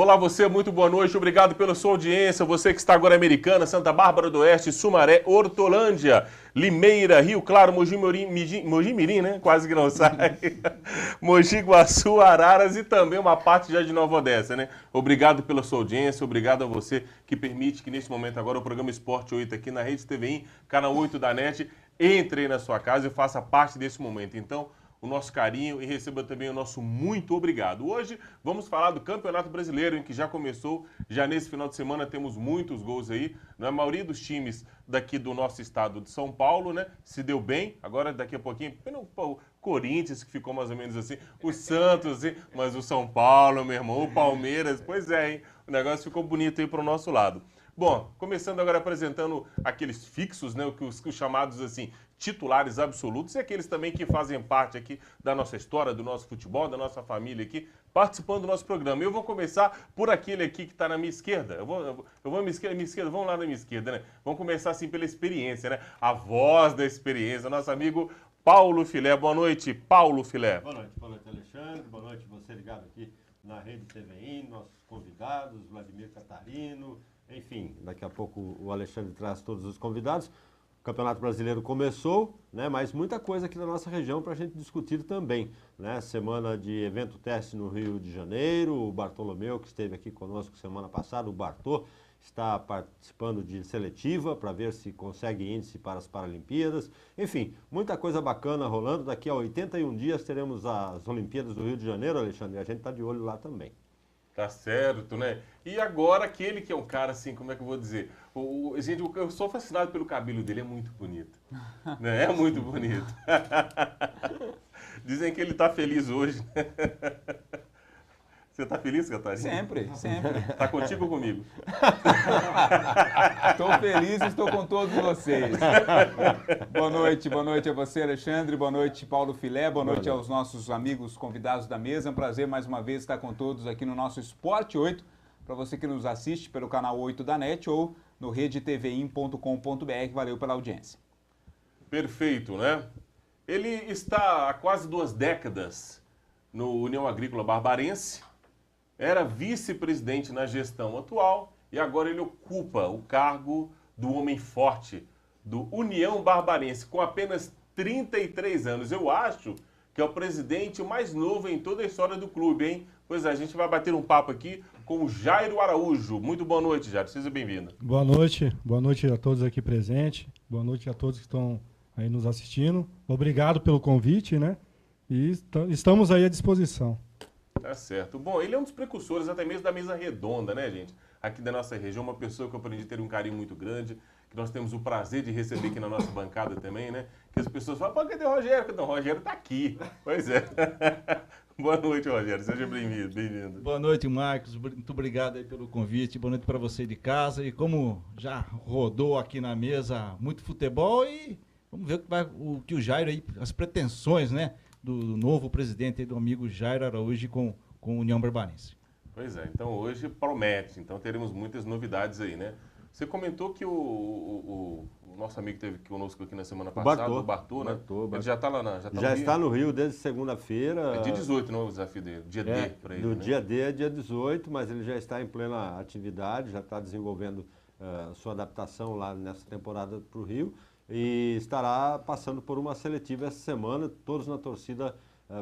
Olá você, muito boa noite, obrigado pela sua audiência, você que está agora em Americana, Santa Bárbara do Oeste, Sumaré, Hortolândia, Limeira, Rio Claro, Mogi Mirim, né? Quase que não sai. Mogi Guaçu, Araras e também uma parte já de Nova Odessa, né? Obrigado pela sua audiência, obrigado a você que permite que nesse momento agora o programa Esporte 8 aqui na Rede TVI, canal 8 da NET, entre aí na sua casa e faça parte desse momento. Então, o nosso carinho e receba também o nosso muito obrigado. Hoje vamos falar do Campeonato Brasileiro, em que já começou, já nesse final de semana temos muitos gols aí, né? A maioria dos times daqui do nosso estado de São Paulo, né, se deu bem, agora daqui a pouquinho, o Corinthians que ficou mais ou menos assim, o Santos, assim, mas o São Paulo, meu irmão, o Palmeiras, pois é, hein? O negócio ficou bonito aí pro nosso lado. Bom, começando agora apresentando aqueles fixos, né, os chamados assim, titulares absolutos e aqueles também que fazem parte aqui da nossa história, do nosso futebol, da nossa família aqui, participando do nosso programa. Eu vou começar por aquele aqui que está na minha esquerda. Eu vou à minha esquerda, vamos lá na minha esquerda, né? Vamos começar assim pela experiência, né? A voz da experiência, nosso amigo Paulo Filé. Boa noite, Paulo Filé. Boa noite, Alexandre. Boa noite, você ligado aqui na Rede TVI, nossos convidados, Vladimir Catarino, enfim, daqui a pouco o Alexandre traz todos os convidados. O Campeonato Brasileiro começou, né, mas muita coisa aqui na nossa região para a gente discutir também, né? Semana de evento teste no Rio de Janeiro, o Bartolomeu, que esteve aqui conosco semana passada, o Bartô, está participando de seletiva para ver se consegue índice para as Paralimpíadas. Enfim, muita coisa bacana rolando. Daqui a 81 dias teremos as Olimpíadas do Rio de Janeiro, Alexandre, e a gente está de olho lá também. Tá certo, né? E agora aquele que é um cara assim, como é que eu vou dizer? Gente, eu sou fascinado pelo cabelo dele, é muito bonito. Né? É muito bonito. Dizem que ele tá feliz hoje. Você tá feliz, Catarina? Sempre, sempre. Tá contigo ou comigo? Estou feliz e estou com todos vocês. Boa noite a você, Alexandre. Boa noite, Paulo Filé. Boa noite aos nossos amigos convidados da mesa. É um prazer mais uma vez estar com todos aqui no nosso Esporte 8. Para você que nos assiste pelo canal 8 da NET ou no redetvi.com.br. Valeu pela audiência. Perfeito, né? Ele está há quase 2 décadas no União Agrícola Barbarense. Era vice-presidente na gestão atual e agora ele ocupa o cargo do homem forte do União Barbarense, com apenas 33 anos. Eu acho que é o presidente mais novo em toda a história do clube, hein? Pois é, a gente vai bater um papo aqui com o Jairo Araújo. Muito boa noite, Jairo. Seja bem-vindo. Boa noite a todos aqui presentes. Boa noite a todos que estão aí nos assistindo. Obrigado pelo convite, né? E estamos aí à disposição. Tá certo. Bom, ele é um dos precursores até mesmo da mesa redonda, né, gente? Aqui da nossa região, uma pessoa que eu aprendi a ter um carinho muito grande, que nós temos o prazer de receber aqui na nossa bancada também, né? Que as pessoas falam, pô, cadê o Rogério? Não, o Rogério tá aqui. Pois é. Boa noite, Rogério. Seja bem-vindo. Boa noite, Marcos. Muito obrigado aí pelo convite. Boa noite para você de casa. E como já rodou aqui na mesa muito futebol, e vamos ver o que o Jairo aí, as pretensões, né? Do novo presidente, do amigo Jairo Araújo com a União Barbarense. Pois é, então hoje promete, então teremos muitas novidades aí, né? Você comentou que o nosso amigo que esteve conosco aqui na semana passada, o Bartô, né? Ele já está lá já está no Rio desde segunda-feira. É dia 18, não é o desafio dele? Dia D para ele, do né? dia D é dia 18, mas ele já está em plena atividade, já está desenvolvendo sua adaptação lá nessa temporada para o Rio. E estará passando por uma seletiva essa semana, todos na torcida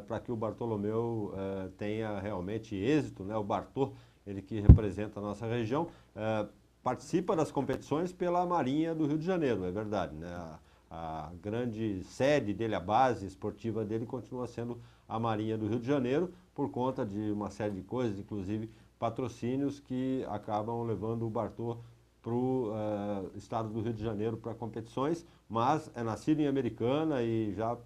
para que o Bartolomeu tenha realmente êxito, né? O Bartô, ele que representa a nossa região, participa das competições pela Marinha do Rio de Janeiro, é verdade, né? A grande sede dele, a base esportiva dele continua sendo a Marinha do Rio de Janeiro, por conta de uma série de coisas, inclusive patrocínios que acabam levando o Bartô para o estado do Rio de Janeiro para competições, mas é nascido em Americana e já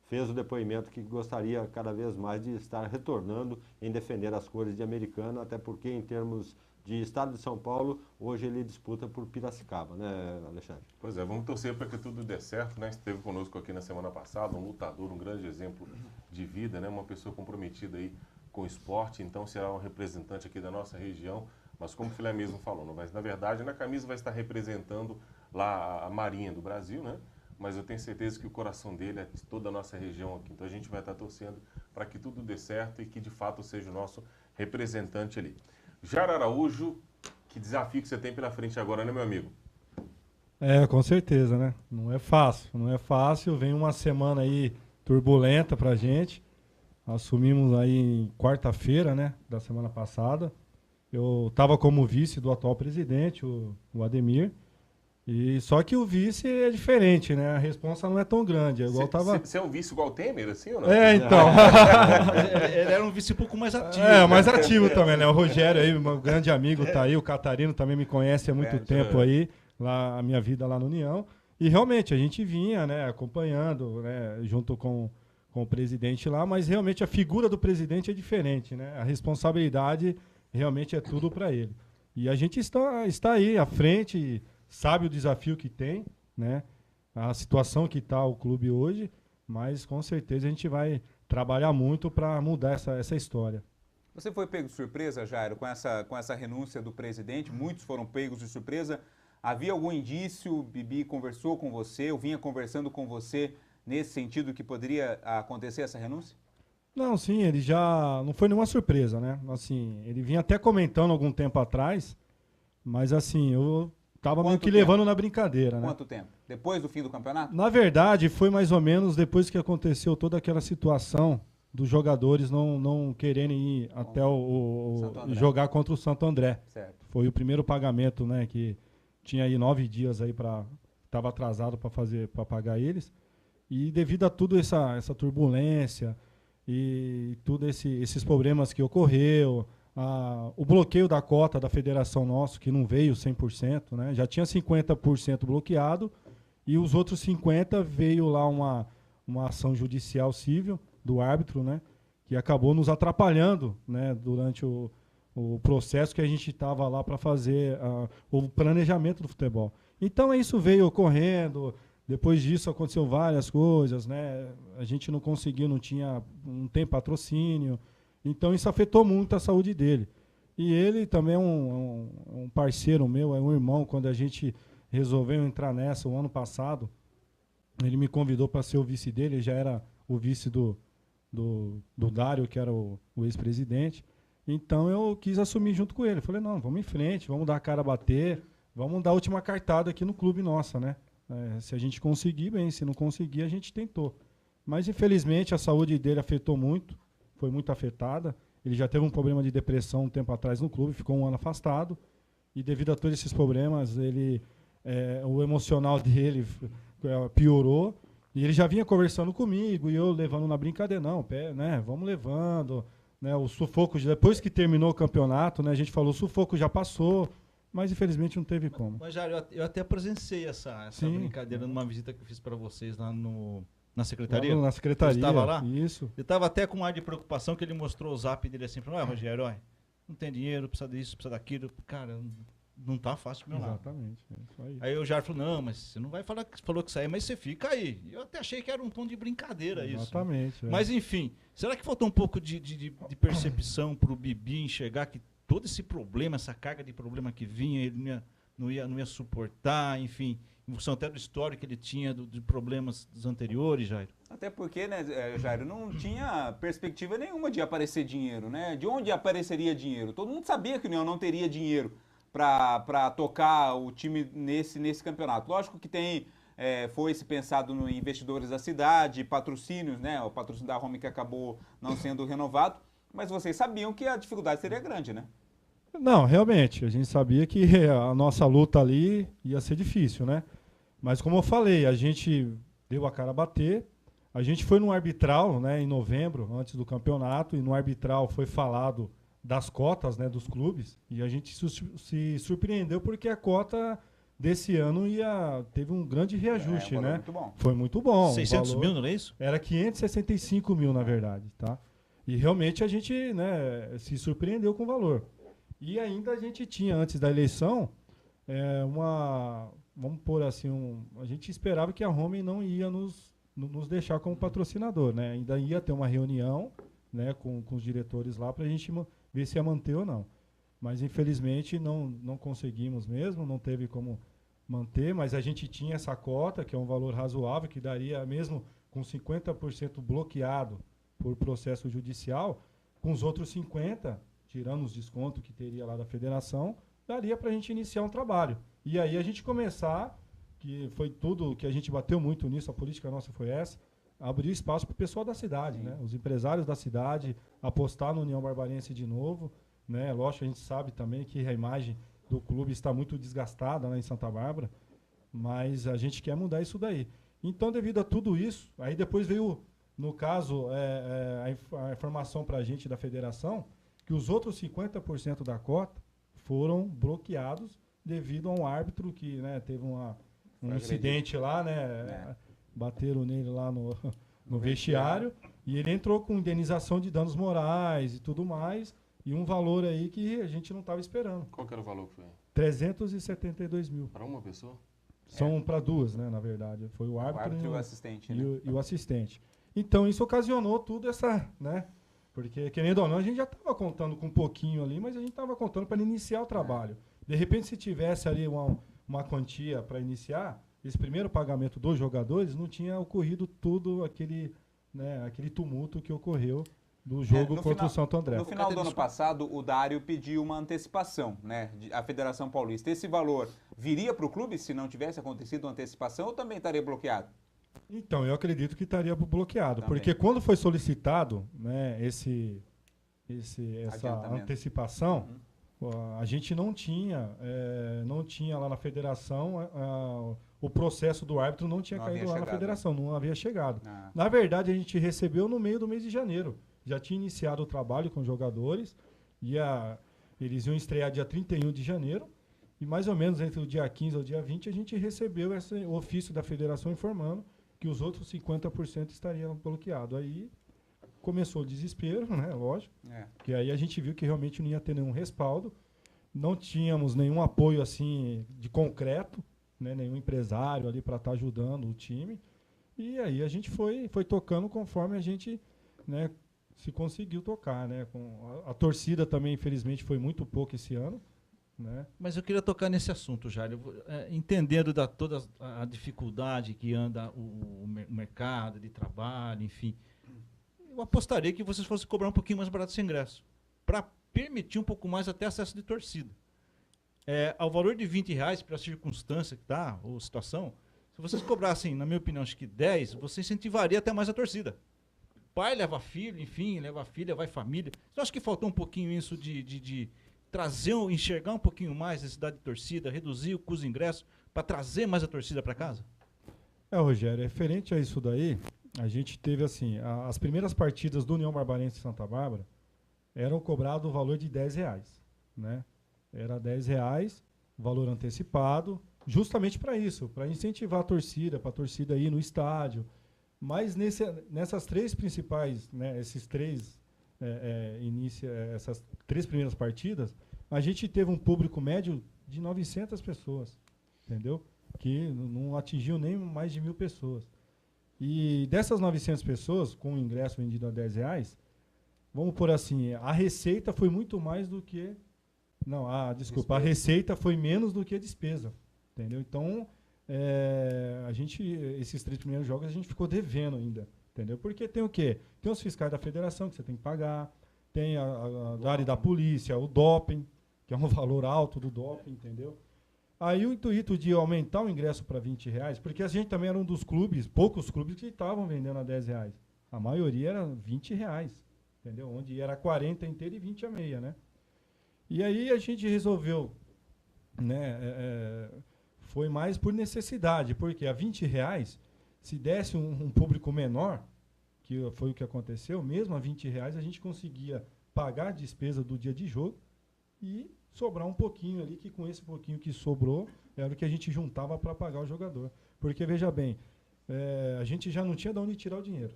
fez o depoimento que gostaria cada vez mais de estar retornando em defender as cores de Americana, até porque em termos de estado de São Paulo, hoje ele disputa por Piracicaba, né, Alexandre? Pois é, vamos torcer para que tudo dê certo, né? Esteve conosco aqui na semana passada, um lutador, um grande exemplo de vida, né? Uma pessoa comprometida aí com o esporte, então será um representante aqui da nossa região. Mas como o Filé mesmo falou, mas na verdade na camisa vai estar representando lá a Marinha do Brasil, né? Mas eu tenho certeza que o coração dele é de toda a nossa região aqui. Então a gente vai estar torcendo para que tudo dê certo e que de fato seja o nosso representante ali. Jairo Araújo, que desafio que você tem pela frente agora, né, meu amigo? Com certeza, né? Não é fácil. Vem uma semana aí turbulenta pra gente. Assumimos aí em quarta-feira, né, da semana passada. Eu estava como vice do atual presidente, o Ademir. E só que o vice é diferente, né? A responsa não é tão grande. Você é um vice igual o Temer, assim, ou não? Então. Ele era um vice um pouco mais ativo. Mais ativo também, né? O Rogério aí, meu grande amigo, tá aí. O Catarino também me conhece há muito tempo aí, lá, a minha vida lá no União. E realmente, a gente vinha, né, acompanhando, né, junto com o presidente lá, mas realmente a figura do presidente é diferente, né? A responsabilidade realmente é tudo para ele. E a gente está aí à frente, sabe o desafio que tem, né? A situação que está o clube hoje, mas com certeza a gente vai trabalhar muito para mudar essa história. Você foi pego de surpresa, Jairo, com essa renúncia do presidente? Muitos foram pegos de surpresa. Havia algum indício? O Bibi conversou com você, eu vinha conversando com você nesse sentido que poderia acontecer essa renúncia? Não, sim, ele já... Não foi nenhuma surpresa, né? Assim, ele vinha até comentando algum tempo atrás, mas assim, eu tava meio que levando na brincadeira, né? Quanto tempo? Depois do fim do campeonato? Na verdade, foi mais ou menos depois que aconteceu toda aquela situação dos jogadores não quererem ir até jogar contra o Santo André. Certo. Foi o primeiro pagamento, né? Que tinha aí 9 dias aí estava atrasado para pagar eles. E devido a tudo essa turbulência e todos esses problemas que ocorreu, o bloqueio da cota da federação nosso, que não veio 100%, né? Já tinha 50% bloqueado e os outros 50% veio lá uma ação judicial civil do árbitro, né? Que acabou nos atrapalhando, né? Durante o processo que a gente estava lá para fazer o planejamento do futebol. Então isso veio ocorrendo. Depois disso aconteceu várias coisas, né? A gente não tem patrocínio. Então isso afetou muito a saúde dele. E ele também é um parceiro meu, é um irmão. Quando a gente resolveu entrar nessa o ano passado, ele me convidou para ser o vice dele. Ele já era o vice do Dário, que era o ex-presidente. Então eu quis assumir junto com ele. Falei, não, vamos em frente, vamos dar a cara a bater, vamos dar a última cartada aqui no clube nossa, né? Se a gente conseguir, bem, se não conseguir, a gente tentou. Mas, infelizmente, a saúde dele afetou muito, foi muito afetada. Ele já teve um problema de depressão um tempo atrás no clube, ficou um ano afastado. E, devido a todos esses problemas, o emocional dele piorou. E ele já vinha conversando comigo, e eu levando na brincadeira. Não, né, vamos levando. Né, o sufoco, depois que terminou o campeonato, né, a gente falou, o sufoco já passou. Mas, infelizmente, não teve como. Mas, Jairo, eu até presenciei essa brincadeira numa visita que eu fiz para vocês lá na secretaria. Na secretaria, você estava lá? Isso. Eu estava até com um ar de preocupação, que ele mostrou o zap dele assim, falou, Rogério, não tem dinheiro, precisa disso, precisa daquilo. Cara, não tá fácil pro meu lado. Exatamente. É isso aí. Aí o Jairo falou, não, mas você não vai falar que falou que saiu, mas você fica aí. Eu até achei que era um tom de brincadeira isso. Exatamente. Mas, enfim, será que faltou um pouco de percepção pro Bibi enxergar que todo esse problema, essa carga de problema que vinha, ele não ia suportar, enfim, em função até do histórico que ele tinha de problemas dos anteriores, Jairo? Até porque, né, Jairo, não tinha perspectiva nenhuma de aparecer dinheiro, né? De onde apareceria dinheiro? Todo mundo sabia que o União não teria dinheiro para tocar o time nesse campeonato. Lógico que foi-se pensado em investidores da cidade, patrocínios, né? O patrocínio da Home que acabou não sendo renovado, mas vocês sabiam que a dificuldade seria grande, né? Não, realmente, a gente sabia que a nossa luta ali ia ser difícil, né? Mas como eu falei, a gente deu a cara a bater, a gente foi no arbitral, né, em novembro, antes do campeonato, e no arbitral foi falado das cotas, né, dos clubes, e a gente se surpreendeu porque a cota desse ano teve um grande reajuste, né? Muito bom. Foi muito bom. 600 mil, não é isso? Era 565 mil, na verdade, tá? E realmente a gente, né, se surpreendeu com o valor. E ainda a gente tinha, antes da eleição, vamos pôr assim, a gente esperava que a Home não ia nos deixar como patrocinador, né? Ainda ia ter uma reunião, né, com os diretores lá para a gente ver se ia manter ou não. Mas, infelizmente, não conseguimos mesmo, não teve como manter, mas a gente tinha essa cota, que é um valor razoável, que daria, mesmo com 50% bloqueado por processo judicial, com os outros 50% tirando os descontos que teria lá da federação, daria para a gente iniciar um trabalho. E aí a gente começar, que foi tudo que a gente bateu muito nisso, a política nossa foi essa, abrir espaço para o pessoal da cidade, né? Os empresários da cidade, apostar no União Barbarense de novo, né? Lógico que a gente sabe também que a imagem do clube está muito desgastada lá em Santa Bárbara, mas a gente quer mudar isso daí. Então, devido a tudo isso, aí depois veio, no caso, a informação para a gente da federação, que os outros 50% da cota foram bloqueados devido a um árbitro que, né, teve um incidente lá, né? Bateram nele lá no vestiário, e ele entrou com indenização de danos morais e tudo mais, e um valor aí que a gente não estava esperando. Qual que era o valor que foi? 372 mil. Para uma pessoa? São para duas, né, na verdade. Foi o árbitro, e o assistente, né? e o assistente. Então, isso ocasionou tudo essa, né? Porque, querendo ou não, a gente já estava contando com um pouquinho ali, mas a gente estava contando para iniciar o trabalho. De repente, se tivesse ali uma quantia para iniciar, esse primeiro pagamento dos jogadores, não tinha ocorrido tudo aquele tumulto que ocorreu do jogo contra o Santo André. No final do ano passado, o Dário pediu uma antecipação, né, à Federação Paulista. Esse valor viria para o clube se não tivesse acontecido uma antecipação ou também estaria bloqueado? Então, eu acredito que estaria bloqueado, Também. porque quando foi solicitado, né, essa antecipação, a gente não tinha lá na federação, o processo do árbitro não tinha caído lá na federação, não havia chegado. Na verdade, a gente recebeu no meio do mês de janeiro. Já tinha iniciado o trabalho com os jogadores, eles iam estrear dia 31 de janeiro, e mais ou menos entre o dia 15 ao dia 20 a gente recebeu esse ofício da federação informando que os outros 50% estariam bloqueados. Aí começou o desespero, né, lógico, que aí a gente viu que realmente não ia ter nenhum respaldo, não tínhamos nenhum apoio assim de concreto, né, nenhum empresário ali para estar ajudando o time, e aí a gente foi tocando conforme a gente, né, se conseguiu tocar, né? A torcida também, infelizmente, foi muito pouco esse ano, né? Mas eu queria tocar nesse assunto, Jair. Entendendo toda a dificuldade que anda o mercado de trabalho, enfim, eu apostaria que vocês fossem cobrar um pouquinho mais barato esse ingresso, para permitir um pouco mais até acesso de torcida. Ao valor de R$20 para a circunstância que está, ou situação, se vocês cobrassem, na minha opinião, acho que 10, você incentivaria até mais a torcida. Pai leva filho, enfim, leva filha, vai família. Eu acho que faltou um pouquinho isso de trazer, enxergar um pouquinho mais a necessidade de torcida, reduzir o custo de ingresso, para trazer mais a torcida para casa? Rogério, referente a isso daí, a gente teve assim, as primeiras partidas do União Barbarense de Santa Bárbara eram cobrados o valor de R$10, né? Era R$10, valor antecipado, justamente para isso, para incentivar a torcida, para a torcida ir no estádio. Mas nessas três principais, né, essas três primeiras partidas, a gente teve um público médio de 900 pessoas, entendeu? Que não atingiu nem mais de 1.000 pessoas. E dessas 900 pessoas, com o ingresso vendido a R$10, vamos por assim, a receita foi muito mais do que... Não, desculpa, a receita foi menos do que a despesa, entendeu? Então... esses 3 primeiros jogos a gente ficou devendo ainda, entendeu? Porque tem o quê? Tem os fiscais da federação que você tem que pagar, tem a área da polícia, o doping, que é um valor alto do doping, entendeu? Aí o intuito de aumentar o ingresso para R$20, porque a gente também era um dos clubes, poucos clubes que estavam vendendo a R$10. A maioria era R$20, entendeu? Onde era 40 inteira e 20 a meia, né? E aí a gente resolveu, né, foi mais por necessidade, porque a R$20, se desse um público menor, que foi o que aconteceu, mesmo a R$20 a gente conseguia pagar a despesa do dia de jogo e sobrar um pouquinho ali, que com esse pouquinho que sobrou, era o que a gente juntava para pagar o jogador. Porque, veja bem, a gente já não tinha de onde tirar o dinheiro.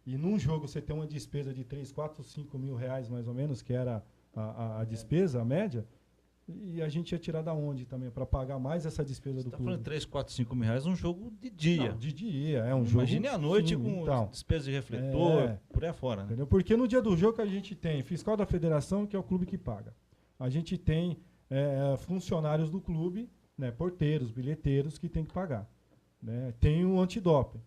E num jogo você tem uma despesa de 3, 4, 5 mil reais, mais ou menos, que era a despesa, a média, e a gente ia tirar da onde também, para pagar mais essa despesa do clube? Você está falando 3, 4, 5 mil reais um jogo de dia. Não, de dia, é um jogo... Imagine à noite, sim, com então, despesa de refletor, por aí afora, né? Entendeu? Porque no dia do jogo a gente tem fiscal da federação, que é o clube que paga. A gente tem funcionários do clube, né, porteiros, bilheteiros, que tem que pagar. Né? Tem o antidoping,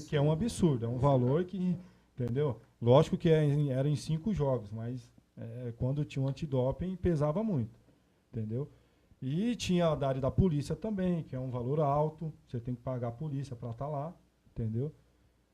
que é um absurdo, é um valor que... Entendeu? Lógico que era em 5 jogos, mas quando tinha um antidoping, pesava muito, entendeu? E tinha a área da polícia também, que é um valor alto, você tem que pagar a polícia para estar lá, entendeu?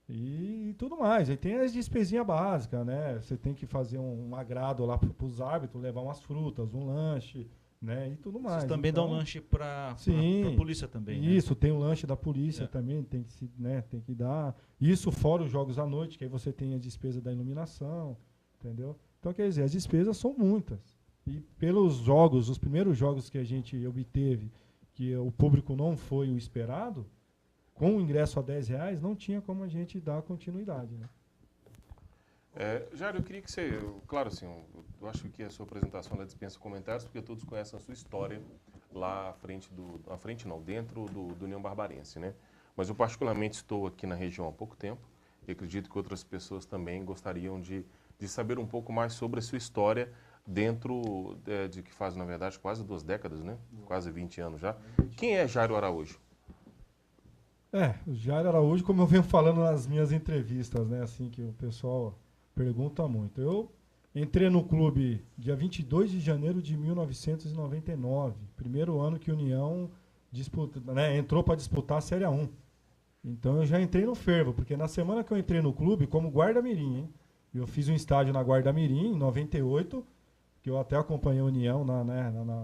E tudo mais. Aí tem as despesinhas básicas, né? Você tem que fazer um agrado lá para os árbitros, levar umas frutas, um lanche, né? E tudo mais. Vocês também então, dão lanche para a polícia também, né? Isso, tem o lanche da polícia também, tem que dar. Isso fora os jogos à noite, que aí você tem a despesa da iluminação, entendeu? Então, quer dizer, as despesas são muitas. E pelos jogos, os primeiros jogos que a gente obteve, que o público não foi o esperado, com o ingresso a R$10, não tinha como a gente dar continuidade, né? Jairo, eu queria que você... Claro, assim, eu acho que a sua apresentação ela dispensa comentários, porque todos conhecem a sua história lá à frente dentro do União Barbarense, né? Mas eu particularmente estou aqui na região há pouco tempo e acredito que outras pessoas também gostariam de saber um pouco mais sobre a sua história dentro de que faz, na verdade, quase 2 décadas, né? Quase 20 anos já. Quem é Jairo Araújo? O Jairo Araújo, como eu venho falando nas minhas entrevistas, né? Assim, que o pessoal pergunta muito. Eu entrei no clube dia 22 de janeiro de 1999, primeiro ano que a União entrou para disputar a Série A1. Então eu já entrei no fervo, porque na semana que eu entrei no clube, como guarda-mirim, hein? Eu fiz um estágio na Guarda-Mirim em 98, que eu até acompanhei a União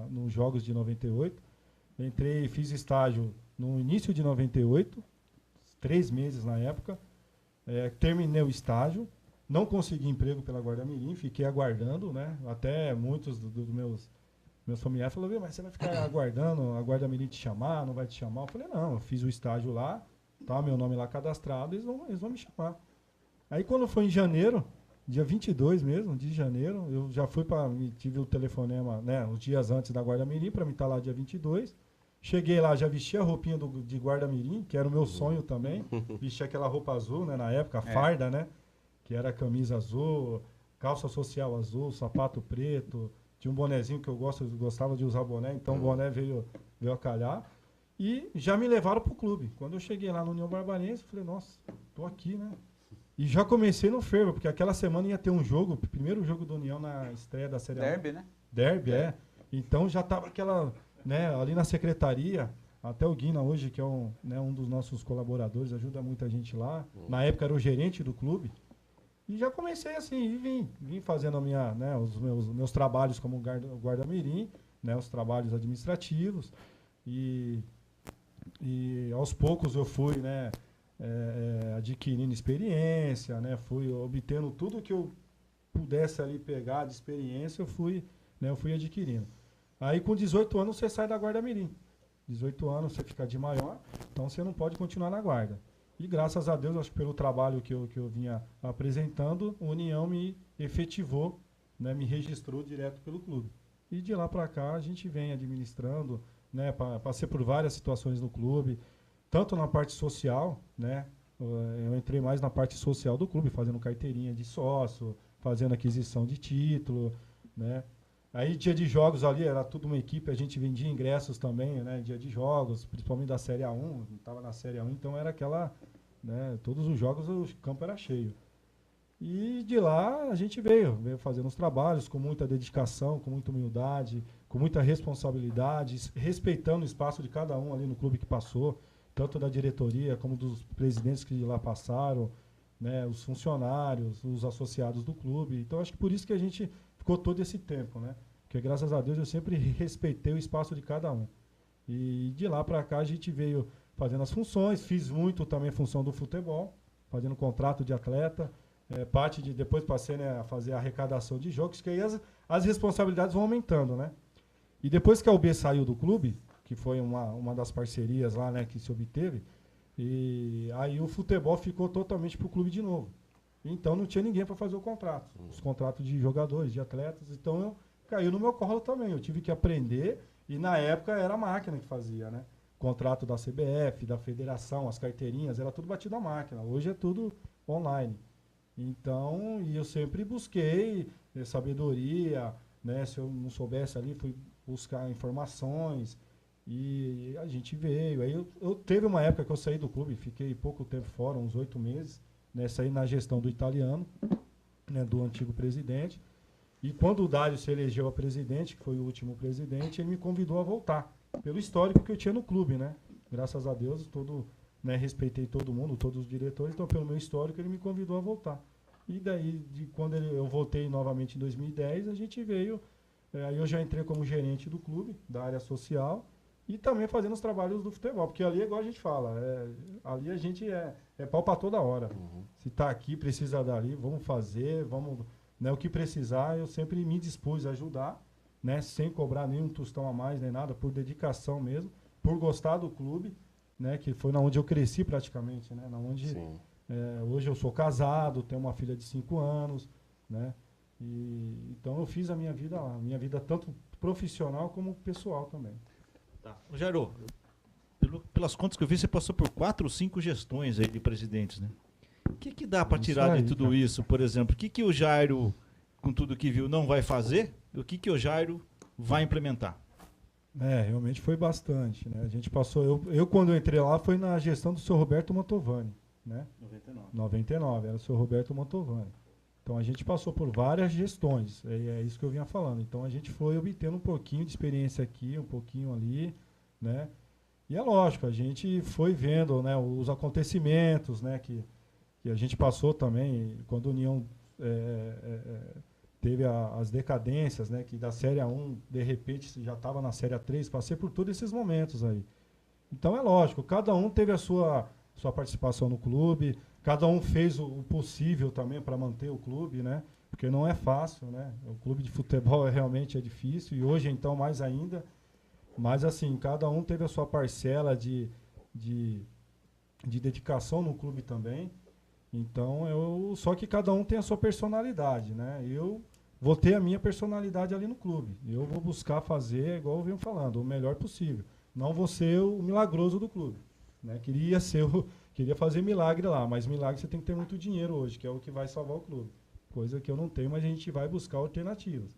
nos jogos de 98. Entrei e fiz estágio no início de 98, 3 meses na época. Terminei o estágio, não consegui emprego pela Guarda-Mirim, fiquei aguardando, né? Até muitos dos meus familiares falaram, mas você vai ficar aguardando a Guarda-Mirim te chamar, não vai te chamar? Eu falei, não, eu fiz o estágio lá, tá meu nome lá cadastrado, eles vão me chamar. Aí quando foi em janeiro, dia 22 mesmo, de janeiro, eu já fui tive o telefonema, né, uns dias antes da Guarda-Mirim, para mim estar lá dia 22. Cheguei lá, já vesti a roupinha de Guarda-Mirim, que era o meu sonho também. Vesti aquela roupa azul, né, na época, a farda, né, que era camisa azul, calça social azul, sapato preto, tinha um bonezinho que eu gostava de usar boné, então o boné veio a calhar. E já me levaram pro clube. Quando eu cheguei lá no União Barbarense, eu falei, nossa, tô aqui, né? E já comecei no fervo, porque aquela semana ia ter um jogo, o primeiro jogo do União na estreia da Série A. Derby, né? Derby, Então já tava aquela, né, ali na secretaria, até o Guina hoje, que é um dos nossos colaboradores, ajuda muita gente lá. Na época era o gerente do clube. E já comecei assim, e vim fazendo os meus trabalhos como guarda-mirim, né, os trabalhos administrativos. E aos poucos eu fui, né, adquirindo experiência, né, fui obtendo tudo que eu pudesse ali pegar de experiência, eu fui adquirindo. Aí com 18 anos você sai da Guarda-Mirim. 18 anos você fica de maior, então você não pode continuar na guarda. E graças a Deus, acho que pelo trabalho que eu vinha apresentando, a União me efetivou, né, me registrou direto pelo clube. E de lá para cá a gente vem administrando, né, passei por várias situações no clube, tanto na parte social, né, eu entrei mais na parte social do clube, fazendo carteirinha de sócio, fazendo aquisição de título, né. Aí dia de jogos ali, era tudo uma equipe, a gente vendia ingressos também, né, dia de jogos, principalmente da Série A1, estava na Série A1, então era aquela, né, todos os jogos o campo era cheio. E de lá a gente veio fazendo os trabalhos com muita dedicação, com muita humildade, com muita responsabilidade, respeitando o espaço de cada um ali no clube que passou, tanto da diretoria como dos presidentes que lá passaram, né, os funcionários, os associados do clube. Então acho que por isso que a gente ficou todo esse tempo, né? Porque graças a Deus eu sempre respeitei o espaço de cada um. E de lá para cá a gente veio fazendo as funções, fiz muito também função do futebol, fazendo contrato de atleta, depois passei, né, a fazer a arrecadação de jogos, que aí as responsabilidades vão aumentando, né? E depois que a UB saiu do clube, que foi uma das parcerias lá, né, que se obteve, e aí o futebol ficou totalmente pro clube de novo. Então não tinha ninguém para fazer o contrato, os contratos de jogadores, de atletas, então caiu no meu colo também, eu tive que aprender, e na época era a máquina que fazia, né? Contrato da CBF, da federação, as carteirinhas, era tudo batido à máquina, hoje é tudo online. Então, e eu sempre busquei sabedoria, né? Se eu não soubesse ali, fui buscar informações, e a gente veio. Aí eu teve uma época que eu saí do clube, fiquei pouco tempo fora, uns 8 meses, né, saí na gestão do italiano, né, do antigo presidente. E quando o Dário se elegeu a presidente, que foi o último presidente, ele me convidou a voltar, pelo histórico que eu tinha no clube, né? Graças a Deus, respeitei todo mundo, todos os diretores, então pelo meu histórico ele me convidou a voltar. E daí, quando eu voltei novamente em 2010, a gente veio, aí eu já entrei como gerente do clube, da área social, e também fazendo os trabalhos do futebol, porque ali é igual a gente fala, ali a gente é pau para toda hora. Uhum. Se está aqui, precisa dali, vamos fazer, vamos, né, o que precisar, eu sempre me dispus a ajudar, né, sem cobrar nenhum tostão a mais, nem nada, por dedicação mesmo, por gostar do clube, né, que foi na onde eu cresci praticamente, né, na onde hoje eu sou casado, tenho uma filha de 5 anos, né, então eu fiz a minha vida tanto profissional como pessoal também. Tá. Jairo, pelas contas que eu vi, você passou por 4 ou 5 gestões aí de presidentes, né? O que dá para tirar de tudo isso, por exemplo? O que o Jairo, com tudo que viu, não vai fazer? E o que o Jairo vai implementar? Realmente foi bastante, né? A gente passou, eu quando eu entrei lá foi na gestão do Sr. Roberto Mantovani, né? 99, era o Sr. Roberto Mantovani. Então a gente passou por várias gestões, é isso que eu vinha falando. Então a gente foi obtendo um pouquinho de experiência aqui, um pouquinho ali, né? E é lógico, a gente foi vendo, né, os acontecimentos, né, que a gente passou também, quando a União teve as decadências, né, que da Série A1, de repente, já estava na Série A3, passei por todos esses momentos aí. Então é lógico, cada um teve a sua participação no clube, cada um fez o possível também para manter o clube, né? Porque não é fácil, né? O clube de futebol realmente é difícil, e hoje então mais ainda. Mas assim, cada um teve a sua parcela de dedicação no clube também. Então, só que cada um tem a sua personalidade, né? Eu vou ter a minha personalidade ali no clube. Eu vou buscar fazer, igual eu venho falando, o melhor possível. Não vou ser o milagroso do clube, né? Queria fazer milagre lá, mas milagre você tem que ter muito dinheiro hoje, que é o que vai salvar o clube. Coisa que eu não tenho, mas a gente vai buscar alternativas.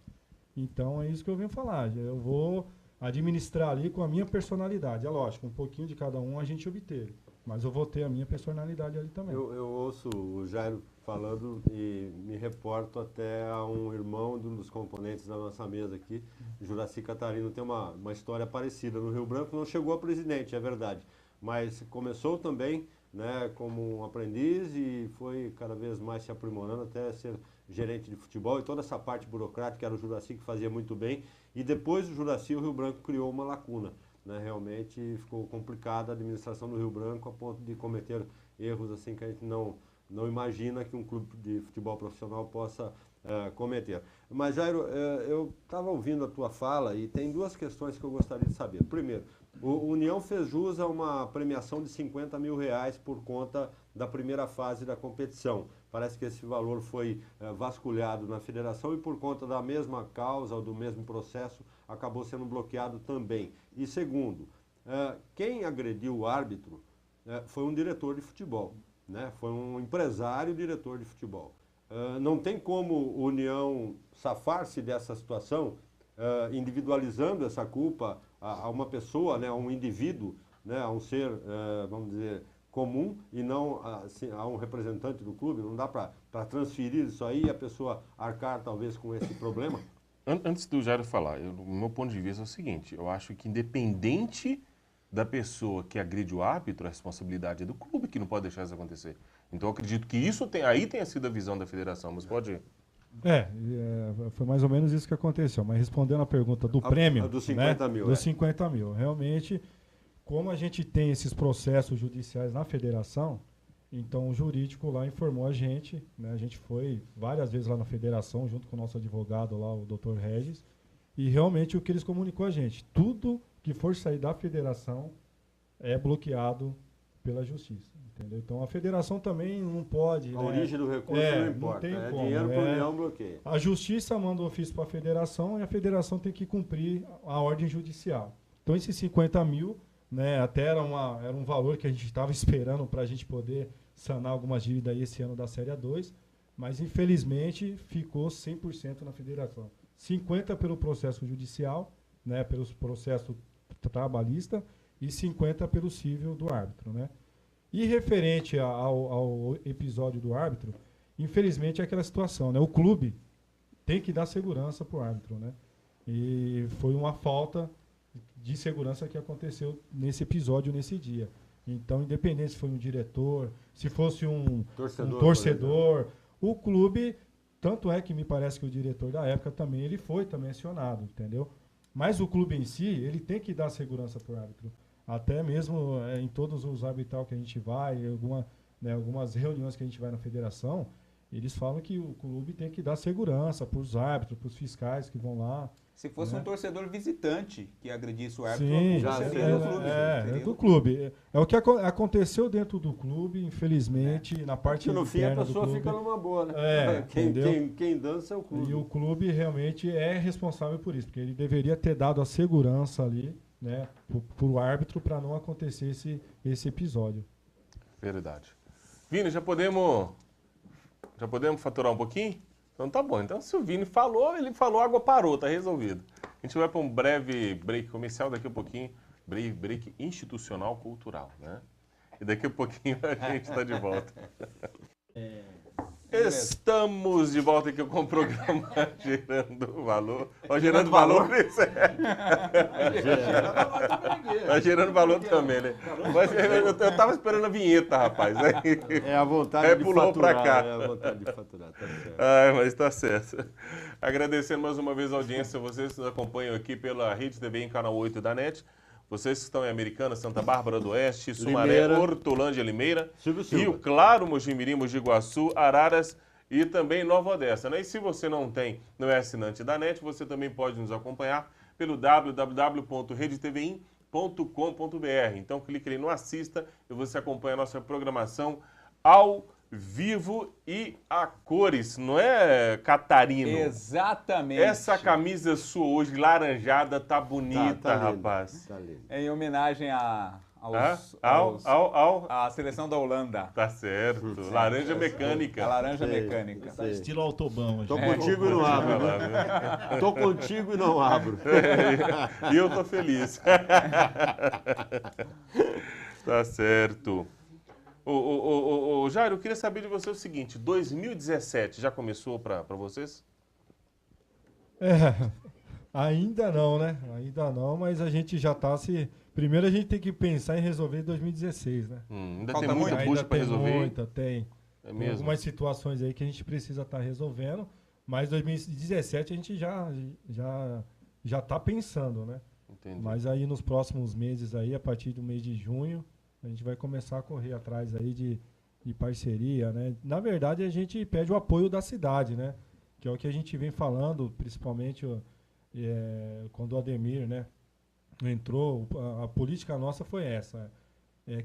Então, é isso que eu venho falar. Eu vou administrar ali com a minha personalidade. É lógico, um pouquinho de cada um a gente obteve. Mas eu vou ter a minha personalidade ali também. Eu ouço o Jairo falando e me reporto até a um irmão de um dos componentes da nossa mesa aqui, Juraci Catarino, tem uma história parecida. No Rio Branco não chegou a presidente, é verdade, mas começou também, né, como um aprendiz e foi cada vez mais se aprimorando até ser gerente de futebol, e toda essa parte burocrática era o Juraci que fazia muito bem, e depois do Juraci o Rio Branco criou uma lacuna. Né, realmente ficou complicada a administração do Rio Branco a ponto de cometer erros assim que a gente não imagina que um clube de futebol profissional possa cometer. Mas, Jairo, eu estava ouvindo a tua fala e tem 2 questões que eu gostaria de saber. Primeiro, o União fez jus a uma premiação de R$50 mil por conta da primeira fase da competição. Parece que esse valor foi vasculhado na federação e por conta da mesma causa ou do mesmo processo acabou sendo bloqueado também. E segundo, quem agrediu o árbitro foi um diretor de futebol, né? Foi um empresário diretor de futebol. Não tem como o União safar-se dessa situação individualizando essa culpa a uma pessoa, né, a um indivíduo, né, a um ser, vamos dizer, comum e não a um representante do clube. Não dá para transferir isso aí e a pessoa arcar talvez com esse problema? Antes do Jairo falar, o meu ponto de vista é o seguinte: eu acho que independente da pessoa que agride o árbitro, a responsabilidade é do clube, que não pode deixar isso acontecer. Então eu acredito que isso aí tenha sido a visão da federação, mas pode... Foi mais ou menos isso que aconteceu. Mas respondendo a pergunta do prêmio... Dos 50 mil. Dos 50 mil. Realmente, como a gente tem esses processos judiciais na federação, então o jurídico lá informou a gente, né? A gente foi várias vezes lá na federação, junto com o nosso advogado lá, o Dr. Regis, e realmente o que eles comunicou a gente, tudo que for sair da federação é bloqueado pela justiça, entendeu? Então a federação também não pode... A origem do recurso não importa, não tem como, dinheiro para a União bloqueia. A justiça manda o ofício para a federação e a federação tem que cumprir a ordem judicial. Então esses 50 mil, né, até era um valor que a gente estava esperando para a gente poder sanar algumas dívidas aí esse ano da Série A2, mas infelizmente ficou 100% na federação. 50% pelo processo judicial, né, pelo processo trabalhista, e 50% pelo cível do árbitro, né? E referente ao episódio do árbitro, infelizmente é aquela situação, né? O clube tem que dar segurança para o árbitro, né? E foi uma falta de segurança que aconteceu nesse episódio, nesse dia. Então, independente se foi um diretor, se fosse um torcedor, o clube, tanto é que me parece que o diretor da época também, ele foi também acionado, entendeu? Mas o clube em si, ele tem que dar segurança para o árbitro. Até mesmo em todos os arbitral que a gente vai, algumas reuniões que a gente vai na federação, eles falam que o clube tem que dar segurança para os árbitros, para os fiscais que vão lá. Se fosse um torcedor visitante que agredisse o árbitro, sim, já seria do clube. É do clube. É o que aconteceu dentro do clube, infelizmente, na parte interna do clube. No fim, a pessoa fica numa boa, né? Quem dança é o clube. E o clube realmente é responsável por isso, porque ele deveria ter dado a segurança ali, né, para o árbitro, para não acontecer esse episódio. Verdade. Vini, já podemos faturar um pouquinho? Então tá bom. Então se o Vini falou, ele falou, a água parou, tá resolvido. A gente vai para um breve break comercial, daqui a pouquinho, break institucional cultural, né? E daqui a pouquinho a gente está de volta. Estamos de volta aqui com o programa Gerando Valor. Ó, Gerando Valor, Tá gerando valor também, né? Mas eu tava esperando a vinheta, rapaz. É a vontade de pulou faturar. pra cá. É a vontade de faturar, tá certo. Mas tá certo. Agradecendo mais uma vez a audiência, vocês que nos acompanham aqui pela Rede TV em canal 8 da NET. Vocês que estão em Americana, Santa Bárbara do Oeste, Sumaré, Limeira, Hortolândia, Limeira, Silvio Silva. Rio Claro, Mojimirim, Mogi Guaçu, Araras e também Nova Odessa, né? E se você não é assinante da NET, você também pode nos acompanhar pelo www.redetvim.com.br. Então clique ali no assista e você acompanha a nossa programação ao vivo e a cores, não é, Catarino? Exatamente. Essa camisa sua hoje, laranjada, tá bonita, Tá lindo, rapaz. tá lindo. Em homenagem à seleção da Holanda. Tá certo. Laranja mecânica. A laranja Sei, mecânica. sei. Estilo Autobahn hoje. Tô contigo e não abro. Né? Tô contigo e não abro. E eu tô feliz. Tá certo. Ô, Jairo, eu queria saber de você o seguinte, 2017 já começou para vocês? Ainda não, né? Ainda não, mas a gente já tá se... Primeiro a gente tem que pensar em resolver em 2016, né? Ainda Falta tem muita muito? bucha para Ainda resolver? tem. É Tem mesmo? algumas situações aí que a gente precisa estar resolvendo, mas 2017 a gente já tá pensando, né? Entendi. Mas aí nos próximos meses aí, a partir do mês de junho, a gente vai começar a correr atrás aí de parceria, né? Na verdade, a gente pede o apoio da cidade, né? Que é o que a gente vem falando, principalmente quando o Ademir, né, entrou, a política nossa foi essa,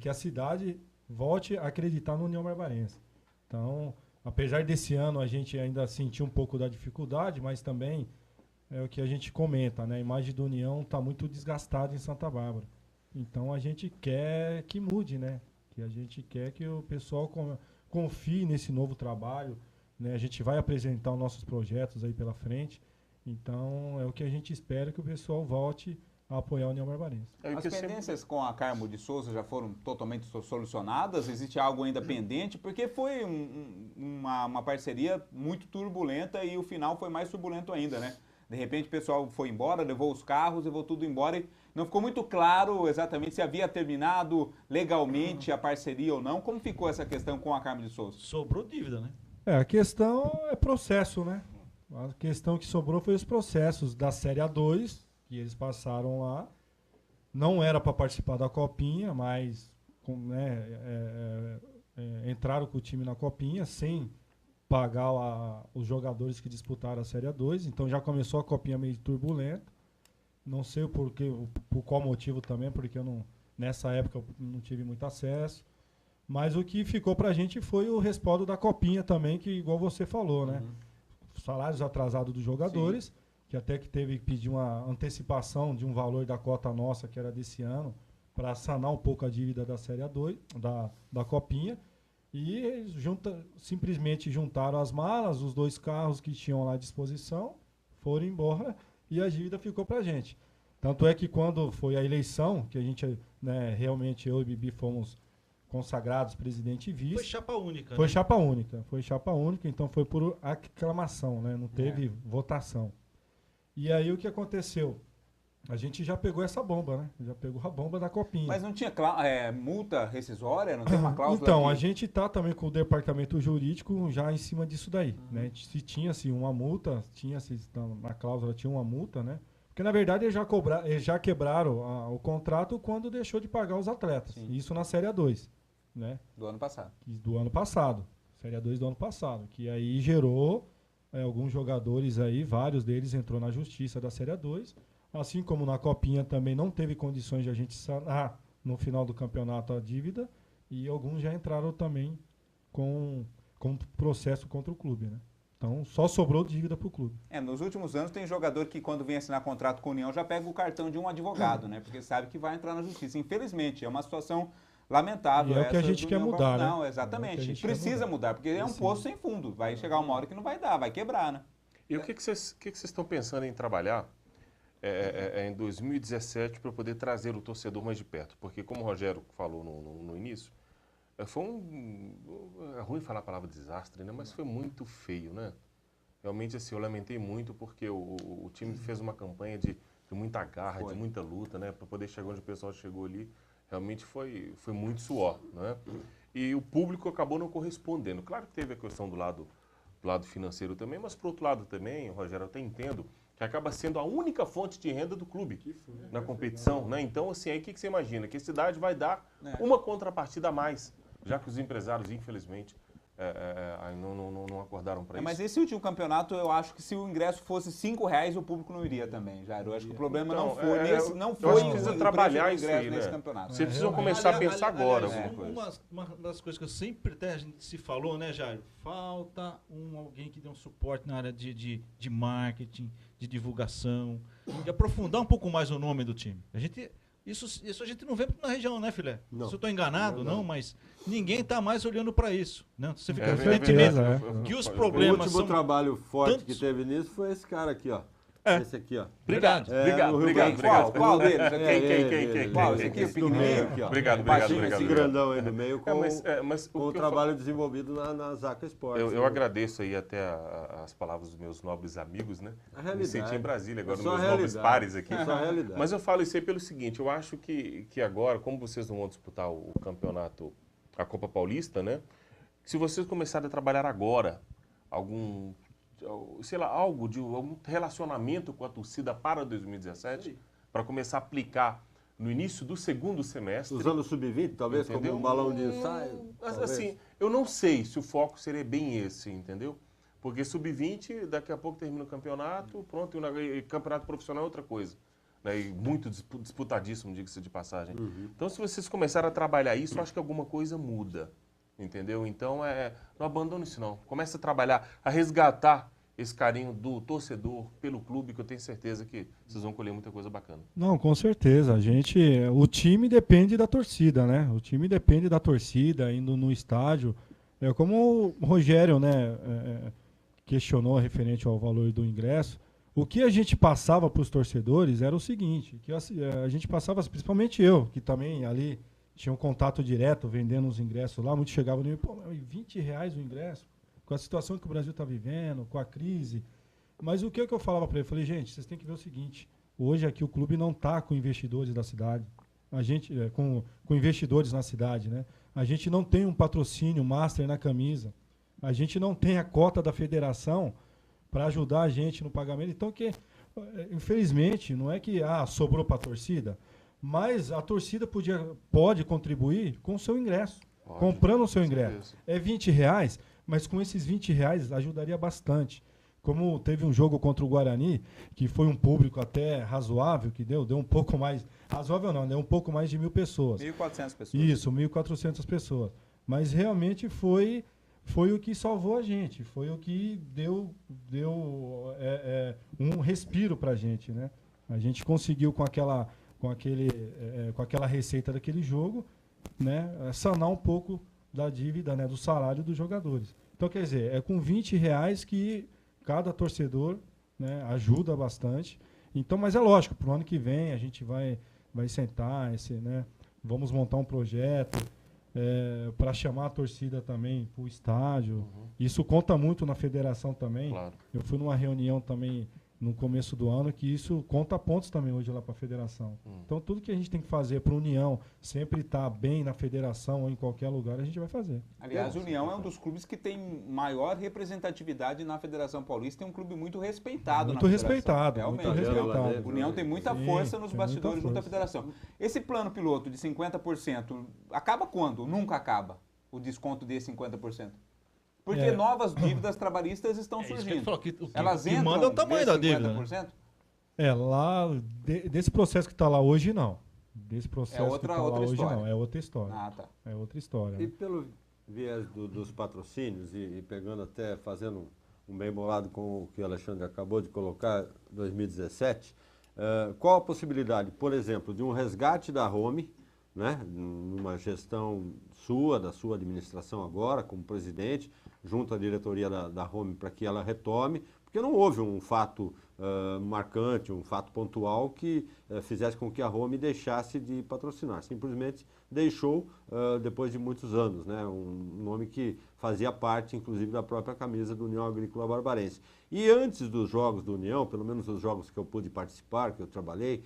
que a cidade volte a acreditar no União Barbarense. Então, apesar desse ano a gente ainda sentir um pouco da dificuldade, mas também é o que a gente comenta, né? A imagem do União está muito desgastada em Santa Bárbara. Então a gente quer que mude, né? Que a gente quer que o pessoal confie nesse novo trabalho, né? A gente vai apresentar os nossos projetos aí pela frente. Então é o que a gente espera, que o pessoal volte a apoiar a União Barbarense. As pendências com a Carmo de Souza já foram totalmente solucionadas? Existe algo ainda pendente? Porque foi uma parceria muito turbulenta e o final foi mais turbulento ainda, né? De repente o pessoal foi embora, levou os carros, levou tudo embora e não ficou muito claro exatamente se havia terminado legalmente a parceria ou não. Como ficou essa questão com a Carmo de Souza? Sobrou dívida, né? A questão é processo, né? A questão que sobrou foi os processos da Série A2, que eles passaram lá. Não era para participar da Copinha, mas entraram com o time na Copinha sem pagar os jogadores que disputaram a Série A2. Então já começou a Copinha meio turbulenta. Não sei o porquê, por qual motivo também, porque nessa época eu não tive muito acesso. Mas o que ficou pra gente foi o respaldo da Copinha também, que igual você falou, né? Salários atrasados dos jogadores, sim, que até que teve que pedir uma antecipação de um valor da cota nossa, que era desse ano, para sanar um pouco a dívida da Série A2, da Copinha. E simplesmente juntaram as malas, os 2 carros que tinham lá à disposição, foram embora e a dívida ficou pra gente. Tanto é que quando foi a eleição, que a gente, né, realmente eu e Bibi fomos consagrados, presidente e vice. Foi chapa única. Foi né? chapa única, então foi por aclamação, né? Não teve votação. E aí o que aconteceu? A gente já pegou essa bomba, né? Já pegou a bomba da copinha. Mas não tinha multa rescisória? Não tem uma cláusula? Então, que- a gente tá também com o departamento jurídico já em cima disso daí, né? Se tinha-se uma multa, na cláusula tinha uma multa, né? Porque, na verdade, eles já quebraram o contrato quando deixou de pagar os atletas. Sim. Isso na Série A2, né? Do ano passado. Do ano passado. Série A2 do ano passado. Que aí gerou alguns jogadores aí, vários deles entrou na justiça da Série A2. Assim como na Copinha também não teve condições de a gente sanar no final do campeonato a dívida. E alguns já entraram também com processo contra o clube, né? Então só sobrou dívida para o clube. Nos últimos anos tem jogador que quando vem assinar contrato com a União já pega o cartão de um advogado, né? Porque sabe que vai entrar na justiça. Infelizmente, é uma situação lamentável. E é o que a essa gente do quer União mudar, Não, né? exatamente. É o que a gente quer Precisa mudar, porque é um Precisa. poço sem fundo. Vai chegar uma hora que não vai dar, vai quebrar, né? E o que vocês estão pensando em trabalhar em 2017 para poder trazer o torcedor mais de perto? Porque, como o Rogério falou no início, é ruim falar a palavra desastre, né? Mas foi muito feio, né? Realmente, assim, eu lamentei muito porque o time fez uma campanha de muita garra, de muita luta, né? Para poder chegar onde o pessoal chegou ali. Realmente foi muito suor, né? E o público acabou não correspondendo. Claro que teve a questão do lado financeiro também, mas por outro lado também, Rogério, eu até entendo que acaba sendo a única fonte de renda do clube na competição, né? Então, assim, aí o que você imagina? Que a cidade vai dar uma contrapartida a mais, já que os empresários, infelizmente, não acordaram para isso. Mas esse último campeonato, eu acho que se o ingresso fosse R$5, o público não iria também, Jairo. Eu acho que o problema Então, não foi nesse, não eu foi acho que precisa o trabalhar preço do isso aí, ingresso nesse né? campeonato. Vocês precisam começar a pensar agora. Aliás, alguma coisa. uma das coisas que eu sempre até a gente se falou, né, Jairo? Falta alguém que dê um suporte na área de marketing, de divulgação, de aprofundar um pouco mais o nome do time. Isso a gente não vê na região, né, Filé? Não. Se eu estou enganado, não, mas ninguém está mais olhando para isso. Né? Você fica verdade. que os O problemas último são... trabalho forte tantos- que teve nisso foi esse cara aqui, ó. Esse aqui, ó. Obrigado, É, obrigado, no Rio obrigado, Grande. obrigado. Qual deles? Quem? Qual? Esse aqui, o Esse do meio aqui, ó. Obrigado, Baixinho, obrigado. esse grandão aí do meio com, Mas com o trabalho desenvolvido na Zaca Esportes. eu agradeço aí até as palavras dos meus nobres amigos, né? A Me realidade. senti em Brasília agora, É nos só a meus nobres realidade. pares aqui. É só a realidade. Mas eu falo isso aí pelo seguinte, eu acho que agora, como vocês não vão disputar o campeonato, a Copa Paulista, né? Se vocês começarem a trabalhar agora, algum relacionamento com a torcida para 2017, para começar a aplicar no início do segundo semestre. Usando o sub-20, talvez, Entendeu? como um balão de ensaio. Assim, eu não sei se o foco seria bem esse, entendeu? Porque sub-20, daqui a pouco termina o campeonato, pronto, e campeonato profissional é outra coisa. Né? E muito disputadíssimo, diga-se de passagem. Então, se vocês começarem a trabalhar isso, eu acho que alguma coisa muda, entendeu? Então, não abandone isso não. Comece a trabalhar, a resgatar esse carinho do torcedor pelo clube, que eu tenho certeza que vocês vão colher muita coisa bacana. Não, com certeza. O time depende da torcida, né? O time depende da torcida, indo no estádio. É como o Rogério, né, questionou referente ao valor do ingresso. O que a gente passava para os torcedores era o seguinte, que a gente passava, principalmente eu, que também ali tinha um contato direto, vendendo os ingressos lá, muitos chegavam e me pô, R$20 o ingresso, com a situação que o Brasil está vivendo, com a crise. Mas o que eu falava para ele? Eu falei, gente, vocês têm que ver o seguinte, hoje aqui o clube não está com investidores da cidade, a gente com investidores na cidade, né? A gente não tem um patrocínio master na camisa, a gente não tem a cota da federação para ajudar a gente no pagamento. Então, infelizmente, não é que sobrou para a torcida, mas a torcida pode contribuir com o seu ingresso, comprando o seu ingresso. É R$20, mas com esses R$20 ajudaria bastante. Como teve um jogo contra o Guarani, que foi um público até razoável, que deu um pouco mais... Razoável não, deu um pouco mais de 1.000 pessoas. 1.400 pessoas. Isso, 1.400 pessoas. Mas realmente foi o que salvou a gente, foi o que deu um respiro para a gente, né? A gente conseguiu com aquela receita daquele jogo, né, sanar um pouco da dívida, né, do salário dos jogadores. Então, quer dizer, é com R$20 que cada torcedor, né, ajuda bastante. Então, mas é lógico, para o ano que vem a gente vai sentar, né, vamos montar um projeto. para chamar a torcida também para o estádio. Isso conta muito na federação também. Claro. Eu fui numa reunião também no começo do ano que isso conta pontos também hoje lá para a federação. Então tudo que a gente tem que fazer para a União sempre estar bem na federação ou em qualquer lugar, a gente vai fazer. Aliás, a União é um dos clubes que tem maior representatividade na Federação Paulista, é um clube muito respeitado Muito na respeitado, Federação. muito Realmente, respeitado. a União tem muita Sim, força nos tem bastidores muita junto à força. Federação. Esse plano piloto de 50% acaba quando? Nunca acaba o desconto de 50%. Porque novas dívidas trabalhistas estão Isso que ele surgindo. falou, que o que Elas entram manda é o tamanho da dívida. 50%? Lá, desse processo que está lá hoje, não. Desse processo outra- que está lá outra hoje, história. não. É outra história. Ah, tá. É outra história. E pelo viés dos patrocínios, e pegando até, fazendo um bem bolado com o que o Alexandre acabou de colocar, 2017, qual a possibilidade, por exemplo, de um resgate da Home, né, numa gestão sua, da sua administração agora, como presidente, junto à diretoria da Home, para que ela retome, porque não houve um fato marcante, um fato pontual que fizesse com que a Home deixasse de patrocinar. Simplesmente deixou depois de muitos anos, né? Um nome que fazia parte, inclusive, da própria camisa do União Agrícola Barbarense. E antes dos jogos do União, pelo menos os jogos que eu pude participar, que eu trabalhei,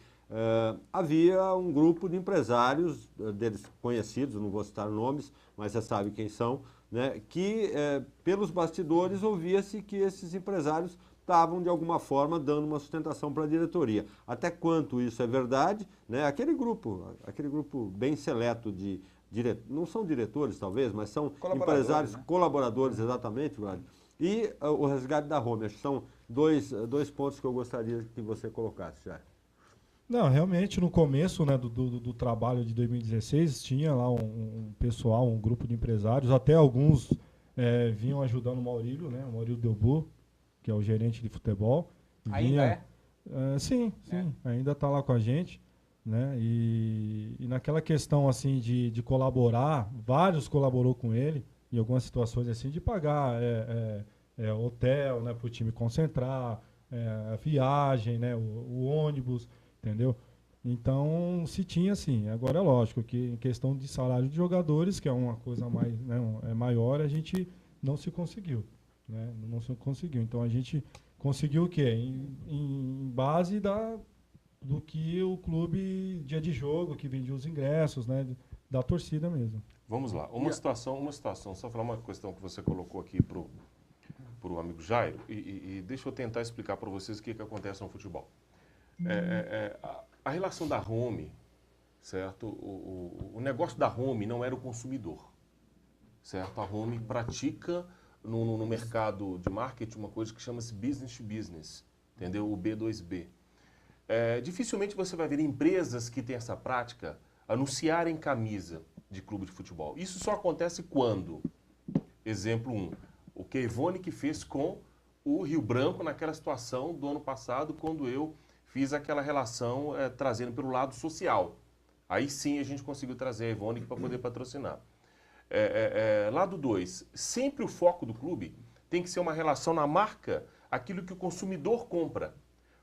havia um grupo de empresários, deles conhecidos, não vou citar nomes, mas você sabe quem são, né? Que pelos bastidores ouvia-se que esses empresários estavam, de alguma forma, dando uma sustentação para a diretoria. Até quanto isso é verdade, né? Aquele grupo bem seleto de não são diretores, talvez, mas são empresários, né? Colaboradores, exatamente, Vlad. E o resgate da Home. Acho que são dois pontos que eu gostaria que você colocasse, já. Não, realmente, no começo, né, do trabalho de 2016, tinha lá um pessoal, um grupo de empresários, até alguns vinham ajudando o Maurílio, né, o Maurílio Delbu, que é o gerente de futebol. Ainda Sim, ainda está lá com a gente, né, e naquela questão, assim, de colaborar, vários colaborou com ele, em algumas situações, assim, de pagar hotel, né, para o time concentrar, a viagem, né, o ônibus, entendeu? Então, se tinha, sim. Agora é lógico que em questão de salário de jogadores, que é uma coisa mais, né, maior, a gente não se conseguiu, né? Não se conseguiu. Então, a gente conseguiu o quê? Em base do que o clube, dia de jogo, que vendia os ingressos, né, da torcida mesmo. Vamos lá. Uma situação, só falar uma questão que você colocou aqui pro amigo Jairo, e deixa eu tentar explicar para vocês o que acontece no futebol. A relação da Home, certo? O negócio da Home não era o consumidor, certo? A Home pratica no mercado de marketing uma coisa que chama-se business to business, entendeu? O B2B. Dificilmente você vai ver empresas que têm essa prática anunciarem camisa de clube de futebol. Isso só acontece quando, exemplo 1, o que a Ivone fez com o Rio Branco naquela situação do ano passado, quando eu fiz aquela relação trazendo pelo lado social. Aí sim a gente conseguiu trazer a Ivone para poder patrocinar. Lado 2, sempre o foco do clube tem que ser uma relação na marca, aquilo que o consumidor compra.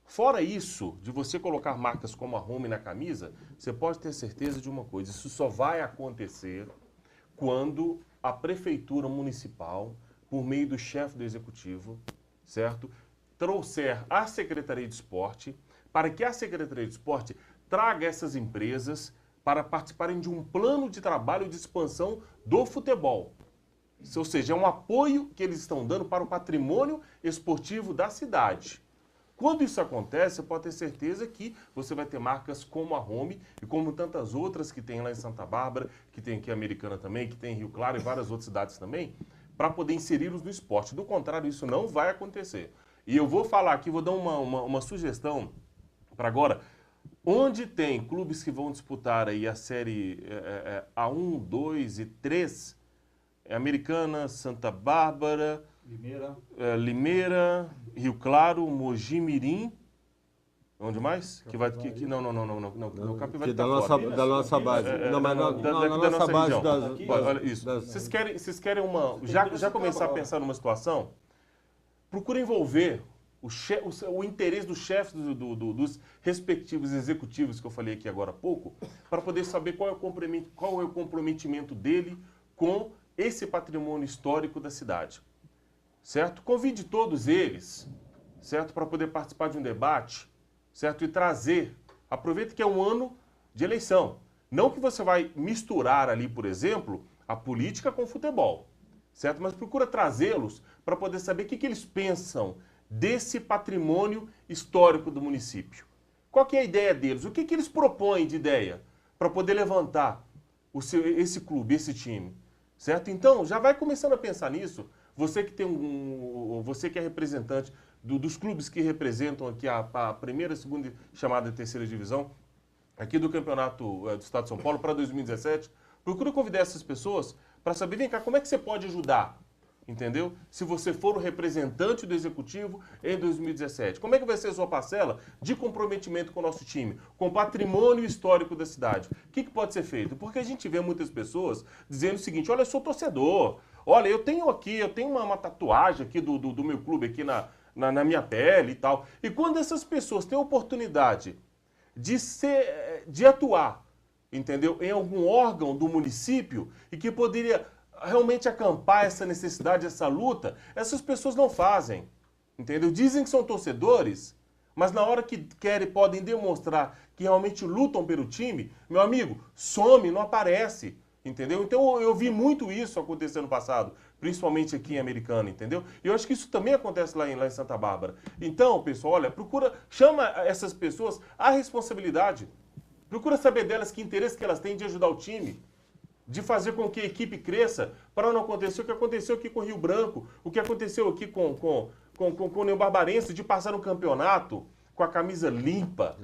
Fora isso, de você colocar marcas como a Home na camisa, você pode ter certeza de uma coisa, isso só vai acontecer quando a prefeitura municipal, por meio do chefe do executivo, certo, trouxer a Secretaria de Esporte, para que a Secretaria de Esporte traga essas empresas para participarem de um plano de trabalho de expansão do futebol. Ou seja, é um apoio que eles estão dando para o patrimônio esportivo da cidade. Quando isso acontece, você pode ter certeza que você vai ter marcas como a Home e como tantas outras que tem lá em Santa Bárbara, que tem aqui em Americana também, que tem em Rio Claro e várias outras cidades também, para poder inseri-los no esporte. Do contrário, isso não vai acontecer. E eu vou falar aqui, vou dar uma sugestão para agora. Onde tem clubes que vão disputar aí a série A1, 2 e 3, Americana, Santa Bárbara, Limeira, Rio Claro, Mogi Mirim. Onde mais? Que vai não, o Capi vai estar fora. Da nossa base. Não, mas na nossa base Olha isso. Vocês querem já começar a pensar numa situação? Procura envolver o interesse dos chefes dos respectivos executivos que eu falei aqui agora há pouco, para poder saber qual é o comprometimento dele com esse patrimônio histórico da cidade. Certo? Convide todos eles, certo? Para poder participar de um debate, certo? E trazer, aproveita que é um ano de eleição. Não que você vai misturar ali, por exemplo, a política com o futebol, certo? Mas procura trazê-los para poder saber o que eles pensam desse patrimônio histórico do município. Qual que é a ideia deles? O que eles propõem de ideia para poder levantar esse clube, esse time, certo? Então, já vai começando a pensar nisso. Você que você que é representante dos clubes que representam aqui a primeira, segunda e chamada terceira divisão, aqui do Campeonato do Estado de São Paulo para 2017, procura convidar essas pessoas para saber, vem cá, como é que você pode ajudar? Entendeu? Se você for o representante do Executivo em 2017. Como é que vai ser a sua parcela de comprometimento com o nosso time, com o patrimônio histórico da cidade? O que pode ser feito? Porque a gente vê muitas pessoas dizendo o seguinte, olha, eu sou torcedor, olha, eu tenho uma tatuagem aqui do meu clube aqui na minha pele e tal. E quando essas pessoas têm a oportunidade de atuar, entendeu? Em algum órgão do município e que poderia realmente acampar essa necessidade, essa luta, essas pessoas não fazem, entendeu? Dizem que são torcedores, mas na hora que querem, podem demonstrar que realmente lutam pelo time, meu amigo, some, não aparece, entendeu? Então eu vi muito isso acontecer no passado, principalmente aqui em Americana, entendeu? E eu acho que isso também acontece lá em Santa Bárbara. Então, pessoal, olha, chama essas pessoas à responsabilidade, procura saber delas que interesse que elas têm de ajudar o time, de fazer com que a equipe cresça, para não acontecer o que aconteceu aqui com o Rio Branco, o que aconteceu aqui com o Neo Barbarense, de passar no campeonato com a camisa limpa,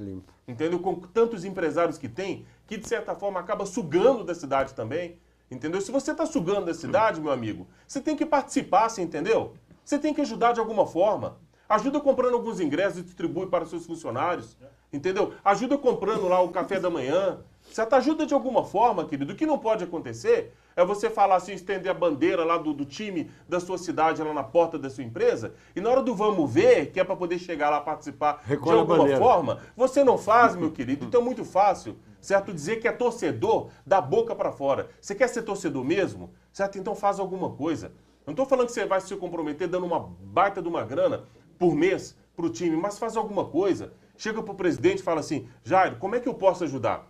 entendeu? Com tantos empresários que tem, que de certa forma acaba sugando da cidade também, entendeu? Se você está sugando da cidade, meu amigo, você tem que participar, você entendeu? Você tem que ajudar de alguma forma. Ajuda comprando alguns ingressos e distribui para os seus funcionários, entendeu? Ajuda comprando lá o café da manhã. Você ajuda de alguma forma, querido. O que não pode acontecer é você falar assim, estender a bandeira lá do time da sua cidade, lá na porta da sua empresa, e na hora do vamos ver, que é para poder chegar lá participar de alguma forma, você não faz, meu querido. Então é muito fácil, certo? Dizer que é torcedor da boca para fora. Você quer ser torcedor mesmo? Certo? Então faz alguma coisa. Eu não estou falando que você vai se comprometer dando uma baita de uma grana por mês para o time, mas faz alguma coisa. Chega para o presidente e fala assim, Jairo, como é que eu posso ajudar?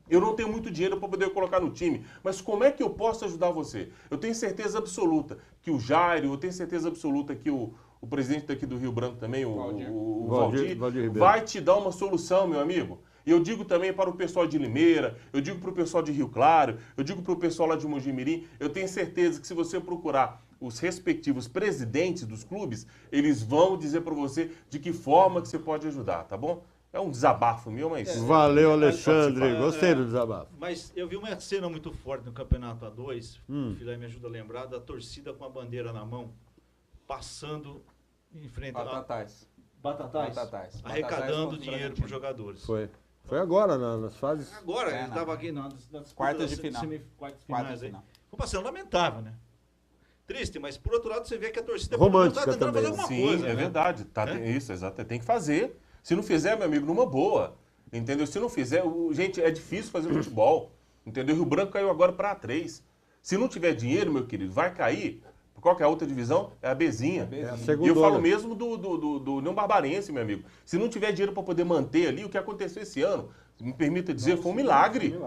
Eu não tenho muito dinheiro para poder colocar no time, mas como é que eu posso ajudar você? Eu tenho certeza absoluta que o Jairo, eu tenho certeza absoluta que o presidente daqui do Rio Branco também, o Valdir vai te dar uma solução, meu amigo. E eu digo também para o pessoal de Limeira, eu digo para o pessoal de Rio Claro, eu digo para o pessoal lá de Mojimirim, eu tenho certeza que se você procurar os respectivos presidentes dos clubes, eles vão dizer para você de que forma que você pode ajudar, tá bom? É um desabafo meu, mas... Valeu, Alexandre. Gostei do desabafo. Mas eu vi uma cena muito forte no Campeonato A2, o Filé me ajuda a lembrar, da torcida com a bandeira na mão, passando em frente... Batatais. Arrecadando dinheiro para os jogadores. Foi agora, nas fases... Agora, ele estava aqui nas quartas de final. Quartas de final. Foi uma cena lamentável, né? Triste, mas por outro lado você vê que a torcida romântica está tentando fazer também. alguma Sim, coisa. É verdade. Tá, isso, exato. Tem que fazer. Se não fizer, meu amigo, numa boa. Entendeu? Se não fizer, gente, é difícil fazer futebol. Entendeu? Rio Branco caiu agora para A3. Se não tiver dinheiro, meu querido, vai cair. Qual que é a outra divisão? É a Bezinha. É a E segunda. eu falo mesmo do Neo Barbarense, meu amigo. Se não tiver dinheiro para poder manter ali, o que aconteceu esse ano, me permita dizer, foi um milagre.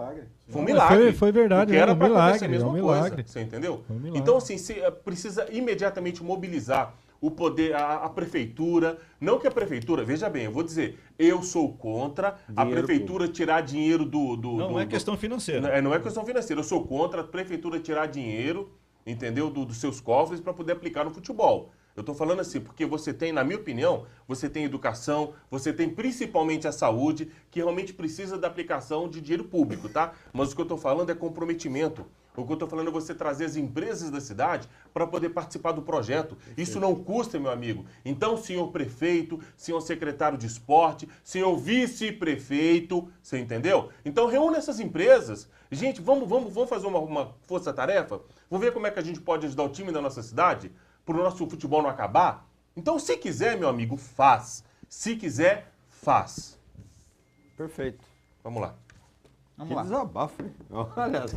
Foi um milagre. Foi verdade, porque era um para acontecer milagre, a mesma um milagre. coisa. Você entendeu? Foi um milagre. Então, assim, você precisa imediatamente mobilizar o poder, a prefeitura. Não que a prefeitura, veja bem, eu vou dizer, eu sou contra a prefeitura tirar dinheiro Não é questão financeira. Não é questão financeira. Eu sou contra a prefeitura tirar dinheiro, entendeu, dos seus cofres para poder aplicar no futebol. Eu estou falando assim, porque você tem, na minha opinião, você tem educação, você tem principalmente a saúde, que realmente precisa da aplicação de dinheiro público, tá? Mas o que eu estou falando é comprometimento. O que eu estou falando é você trazer as empresas da cidade para poder participar do projeto. Isso não custa, meu amigo. Então, senhor prefeito, senhor secretário de esporte, senhor vice-prefeito, você entendeu? Então, reúne essas empresas. Gente, vamos fazer uma força-tarefa? Vamos ver como é que a gente pode ajudar o time da nossa cidade para o nosso futebol não acabar? Então, se quiser, meu amigo, faz. Se quiser, faz. Perfeito. Vamos lá. Vamos Que lá. desabafo, hein? Olha só.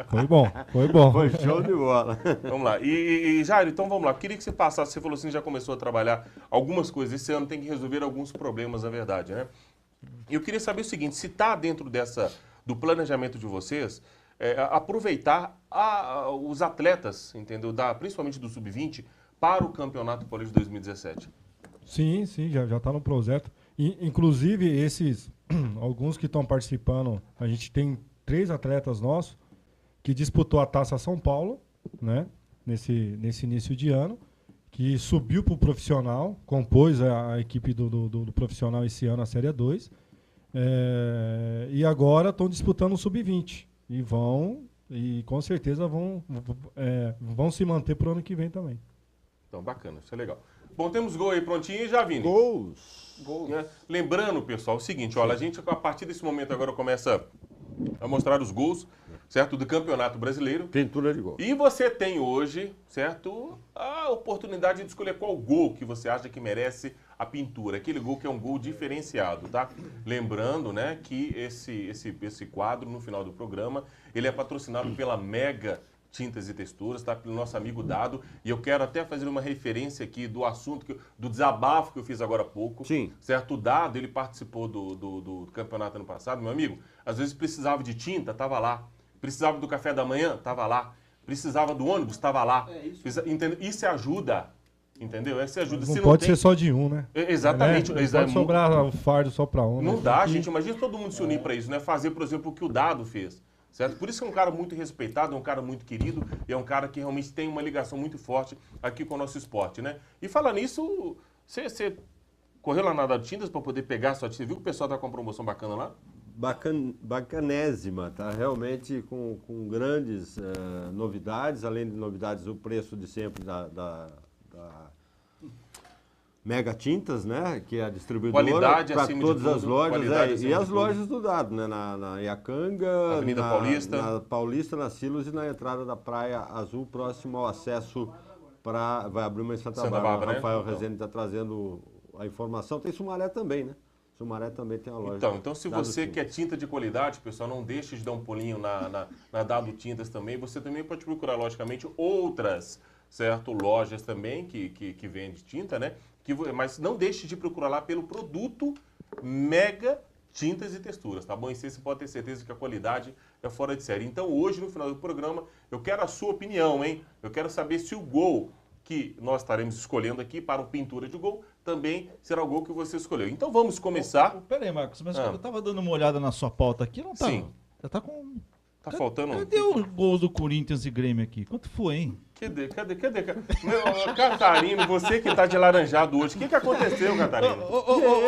Foi bom, foi bom. Foi show de bola. Vamos lá. E Jairo, então vamos lá. Queria que você passasse, você falou assim, já começou a trabalhar algumas coisas. Esse ano tem que resolver alguns problemas, na verdade, né? Eu queria saber o seguinte, se está dentro do planejamento de vocês, aproveitar os atletas, entendeu? Principalmente do Sub-20, para o Campeonato Paulista de 2017. Sim, já está no projeto. Inclusive, alguns que estão participando, a gente tem 3 atletas nossos que disputou a Taça São Paulo, né? Nesse início de ano, que subiu para o profissional, compôs a equipe do profissional esse ano, a Série 2, e agora estão disputando o Sub-20. E com certeza vão se manter para o ano que vem também. Então, bacana, isso é legal. Bom, temos gol aí prontinho e já vindo. Gols. Né? Lembrando, pessoal, o seguinte, olha, a gente a partir desse momento agora começa a mostrar os gols, certo, do Campeonato Brasileiro. Pintura de gol. E você tem hoje, certo, a oportunidade de escolher qual gol que você acha que merece a pintura. Aquele gol que é um gol diferenciado, tá? Lembrando, né, que esse quadro, no final do programa, ele é patrocinado pela Mega Tintas e Texturas, tá? Pelo nosso amigo Dado. E eu quero até fazer uma referência aqui do assunto, do desabafo que eu fiz agora há pouco. Sim. Certo? O Dado, ele participou do campeonato ano passado, meu amigo. Às vezes precisava de tinta, tava lá. Precisava do café da manhã, tava lá. Precisava do ônibus, tava lá. Isso ajuda, entendeu? Isso ajuda. Não pode ser só de um, né? Exatamente. Não pode sobrar o fardo só para um. Não né? dá, gente. Imagina todo mundo se unir para isso, né? Fazer, por exemplo, o que o Dado fez. Certo? Por isso que é um cara muito respeitado, é um cara muito querido e é um cara que realmente tem uma ligação muito forte aqui com o nosso esporte, né? E falando nisso, você correu lá na Dado Tintas para poder pegar a sua tinta? Você viu que o pessoal tá com uma promoção bacana lá? Bacanésima, tá? Realmente com grandes novidades, além de novidades, o preço de sempre da Mega Tintas, né? Que é a distribuidora para todas as lojas. E as lojas do Dado, né? Na Iacanga, Avenida Paulista. Na Paulista, na Silos e na entrada da Praia Azul, próximo ao acesso para... Vai abrir uma em Santa Bárbara. Né? Rafael Rezende está trazendo a informação. Tem Sumaré também, né? Sumaré também tem uma loja. Então se você quer tinta de qualidade, pessoal, não deixe de dar um pulinho na Dado Tintas também. Você também pode procurar, logicamente, outras, certo, lojas também que vendem tinta, né? Mas não deixe de procurar lá pelo produto Mega Tintas e Texturas, tá bom? E você pode ter certeza que a qualidade é fora de série. Então, hoje, no final do programa, eu quero a sua opinião, hein? Eu quero saber se o gol que nós estaremos escolhendo aqui para o pintura de gol também será o gol que você escolheu. Então, vamos começar. Pera aí, Marcos, mas eu tava dando uma olhada na sua pauta aqui, não tá? Sim. Já tá com... Tá faltando... Cadê os gols do Corinthians e Grêmio aqui? Quanto foi, hein? Cadê? Meu, Catarino, você que tá de laranjado hoje, o que aconteceu, Catarino?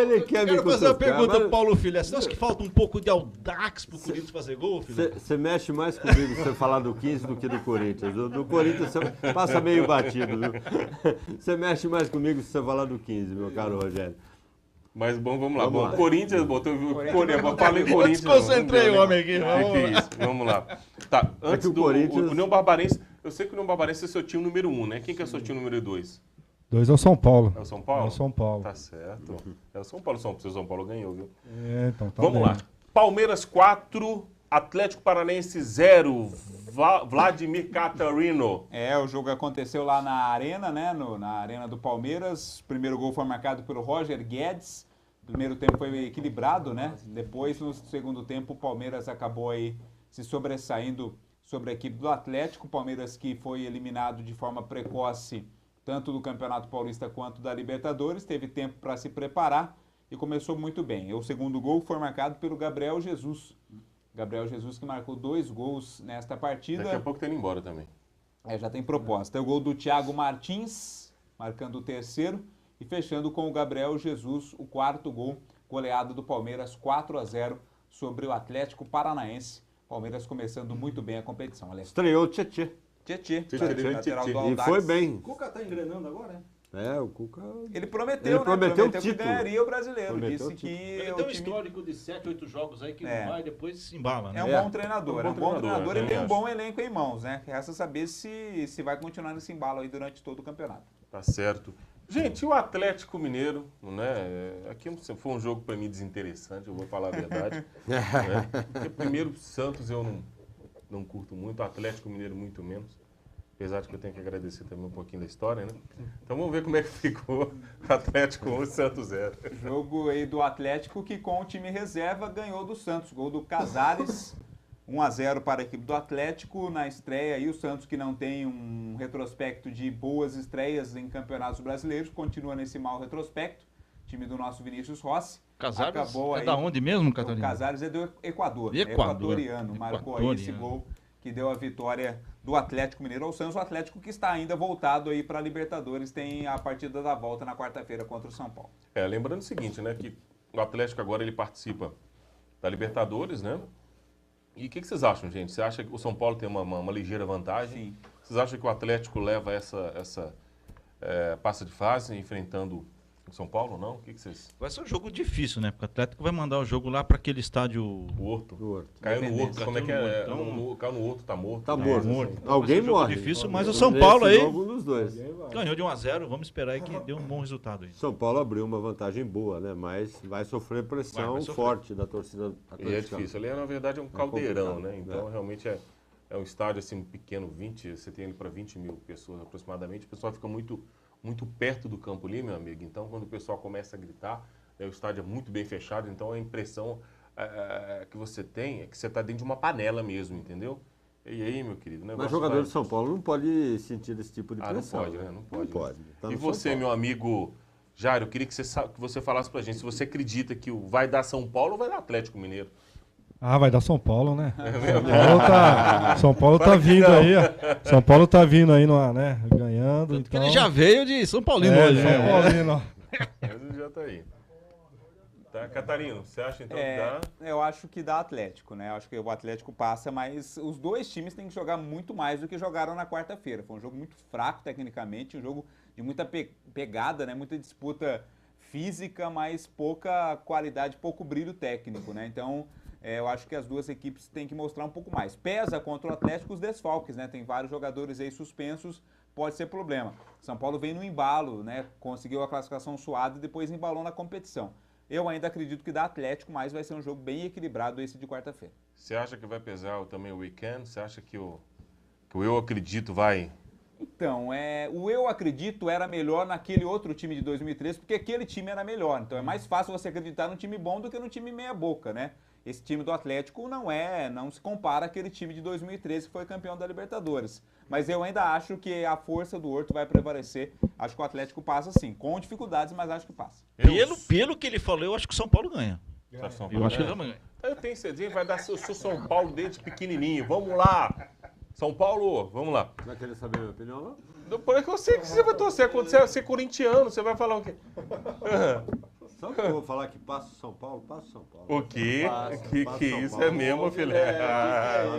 Ele quer eu quero fazer uma pergunta pro Paulo Filé. Você Mas... acha que falta um pouco de audax pro Corinthians fazer gol, Filé? Você mexe mais comigo se você falar do 15 do que do Corinthians. Do Corinthians você passa meio batido, viu? Você mexe mais comigo se você falar do 15, meu caro Rogério. Mas bom, vamos lá. Vamos lá. Corinthians, botou falei Corinthians. Eu desconcentrei o homem aqui. Vamos lá. Tá, antes o do Corinthians... União Barbarense, eu sei que o União Barbarense é seu time número 1, né? Quem que é seu time número 2? 2 é o São Paulo. É o São Paulo? É o São Paulo. Tá certo. É o São Paulo. Seu São Paulo ganhou, viu? Então tá Vamos bem. lá. Palmeiras 4, Atlético Paranaense 0. Vladimir Catarino. O jogo aconteceu lá na Arena, né? Na Arena do Palmeiras. O primeiro gol foi marcado pelo Roger Guedes. O primeiro tempo foi equilibrado, né? Depois, no segundo tempo, o Palmeiras acabou aí se sobressaindo sobre a equipe do Atlético. O Palmeiras que foi eliminado de forma precoce, tanto do Campeonato Paulista quanto da Libertadores, teve tempo para se preparar e começou muito bem. O segundo gol foi marcado pelo Gabriel Jesus. Gabriel Jesus que marcou 2 gols nesta partida. Daqui a pouco tá indo embora também. Já tem proposta. O gol do Thiago Martins, marcando o terceiro. E fechando com o Gabriel Jesus, o 4º gol, goleado do Palmeiras 4-0 sobre o Atlético Paranaense. Palmeiras começando muito bem a competição. Alex. Estreou o Tietê. Lateral do E Audax. foi bem. O Cuca tá engrenando agora, hein? O Cuca... Ele prometeu, né? Prometeu o que título. ganharia o brasileiro. Prometeu Disse que Ele o tem um time histórico de 7, 8 jogos aí que não vai e depois se embala, né? é um bom treinador. E tem um bom elenco em mãos, né? Resta saber se vai continuar nesse embalo aí durante todo o campeonato. Tá certo. Gente, e o Atlético Mineiro, né? Aqui foi um jogo para mim desinteressante, eu vou falar a verdade. Né? Porque primeiro, Santos eu não curto muito, o Atlético Mineiro muito menos. Apesar de que eu tenho que agradecer também um pouquinho da história, né? Então vamos ver como é que ficou Atlético 1 e Santos 0. Jogo aí do Atlético que com o time reserva ganhou do Santos. Gol do Casares, 1-0 para a equipe do Atlético na estreia. E o Santos, que não tem um retrospecto de boas estreias em campeonatos brasileiros, continua nesse mau retrospecto. Time do nosso Vinícius Rossi. Casares acabou aí, da onde mesmo, o Catarina? Casares é do Equador. Equatoriano. Marcou aí esse gol que deu a vitória do Atlético Mineiro ao Santos. O Atlético que está ainda voltado aí para a Libertadores, tem a partida da volta na quarta-feira contra o São Paulo. Lembrando o seguinte, né, que o Atlético agora ele participa da Libertadores, né? E o que vocês acham, gente? Você acha que o São Paulo tem uma ligeira vantagem? Sim. Vocês acham que o Atlético leva essa passa de fase enfrentando o São Paulo ou não? O que vocês... Vai ser um jogo difícil, né? Porque o Atlético vai mandar o jogo lá para aquele estádio... O Horto. Do Horto. Caiu no Horto. Como é que é? Então- Caiu no Horto, tá morto. Tá né? morto. morto. Alguém Vai ser um jogo morre. difícil, mas o São Paulo Nesse aí jogo, dos dois. ganhou de 1-0. Vamos esperar aí que dê um bom resultado aí. São Paulo abriu uma vantagem boa, né? Mas vai sofrer pressão Vai sofrer. forte da torcida E é atleticana. difícil. Ali, na verdade, é um caldeirão, complicado, né? Então, né? realmente é um estádio assim pequeno, você tem ele para 20 mil pessoas aproximadamente. O pessoal fica muito perto do campo ali, meu amigo. Então, quando o pessoal começa a gritar, o estádio é muito bem fechado. Então, a impressão que você tem é que você está dentro de uma panela mesmo, entendeu? E aí, meu querido? Mas jogador de São Paulo não pode sentir esse tipo de pressão. Não pode, né? Não pode. Não pode. Tá E no você, São Paulo. meu amigo Jairo, eu queria que você falasse pra gente se você acredita que vai dar São Paulo ou vai dar Atlético Mineiro. Ah, vai dar São Paulo, né? São Paulo tá vindo aí, ó. São Paulo tá vindo aí, né? Ganhando. Porque Então... ele já veio de São Paulino É, hoje, São né? Paulino, ó. Mas ele já tá aí. Tá, Catarino, você acha então que dá? Eu acho que dá Atlético, né? Eu acho que o Atlético passa, mas os dois times têm que jogar muito mais do que jogaram na quarta-feira. Foi um jogo muito fraco tecnicamente, um jogo de muita pegada, né? Muita disputa física, mas pouca qualidade, pouco brilho técnico, né? Então, eu acho que as duas equipes têm que mostrar um pouco mais. Pesa contra o Atlético os desfalques, né? Tem vários jogadores aí suspensos, pode ser problema. São Paulo vem no embalo, né? Conseguiu a classificação suada e depois embalou na competição. Eu ainda acredito que dá Atlético, mas vai ser um jogo bem equilibrado esse de quarta-feira. Você acha que vai pesar também o weekend? Você acha que o Eu Acredito vai... Então, o Eu Acredito era melhor naquele outro time de 2013, porque aquele time era melhor. Então é mais fácil você acreditar num time bom do que num time meia boca, né? Esse time do Atlético não se compara àquele time de 2013 que foi campeão da Libertadores. Mas eu ainda acho que a força do Horto vai prevalecer. Acho que o Atlético passa sim, com dificuldades, mas acho que passa. Pelo que ele falou, eu acho que o São Paulo ganha. Eu acho que ele ganha. Eu tenho certeza, vai dar seu São Paulo desde pequenininho. Vamos lá. São Paulo, vamos lá. Vai querer saber a minha opinião, não? Depois que eu sei que você vai torcer, quando você ser corintiano, você vai falar o quê? Só que eu vou falar que passa o São Paulo, passa o São Paulo. O quê? Passa Que São isso Paulo. é mesmo, filé?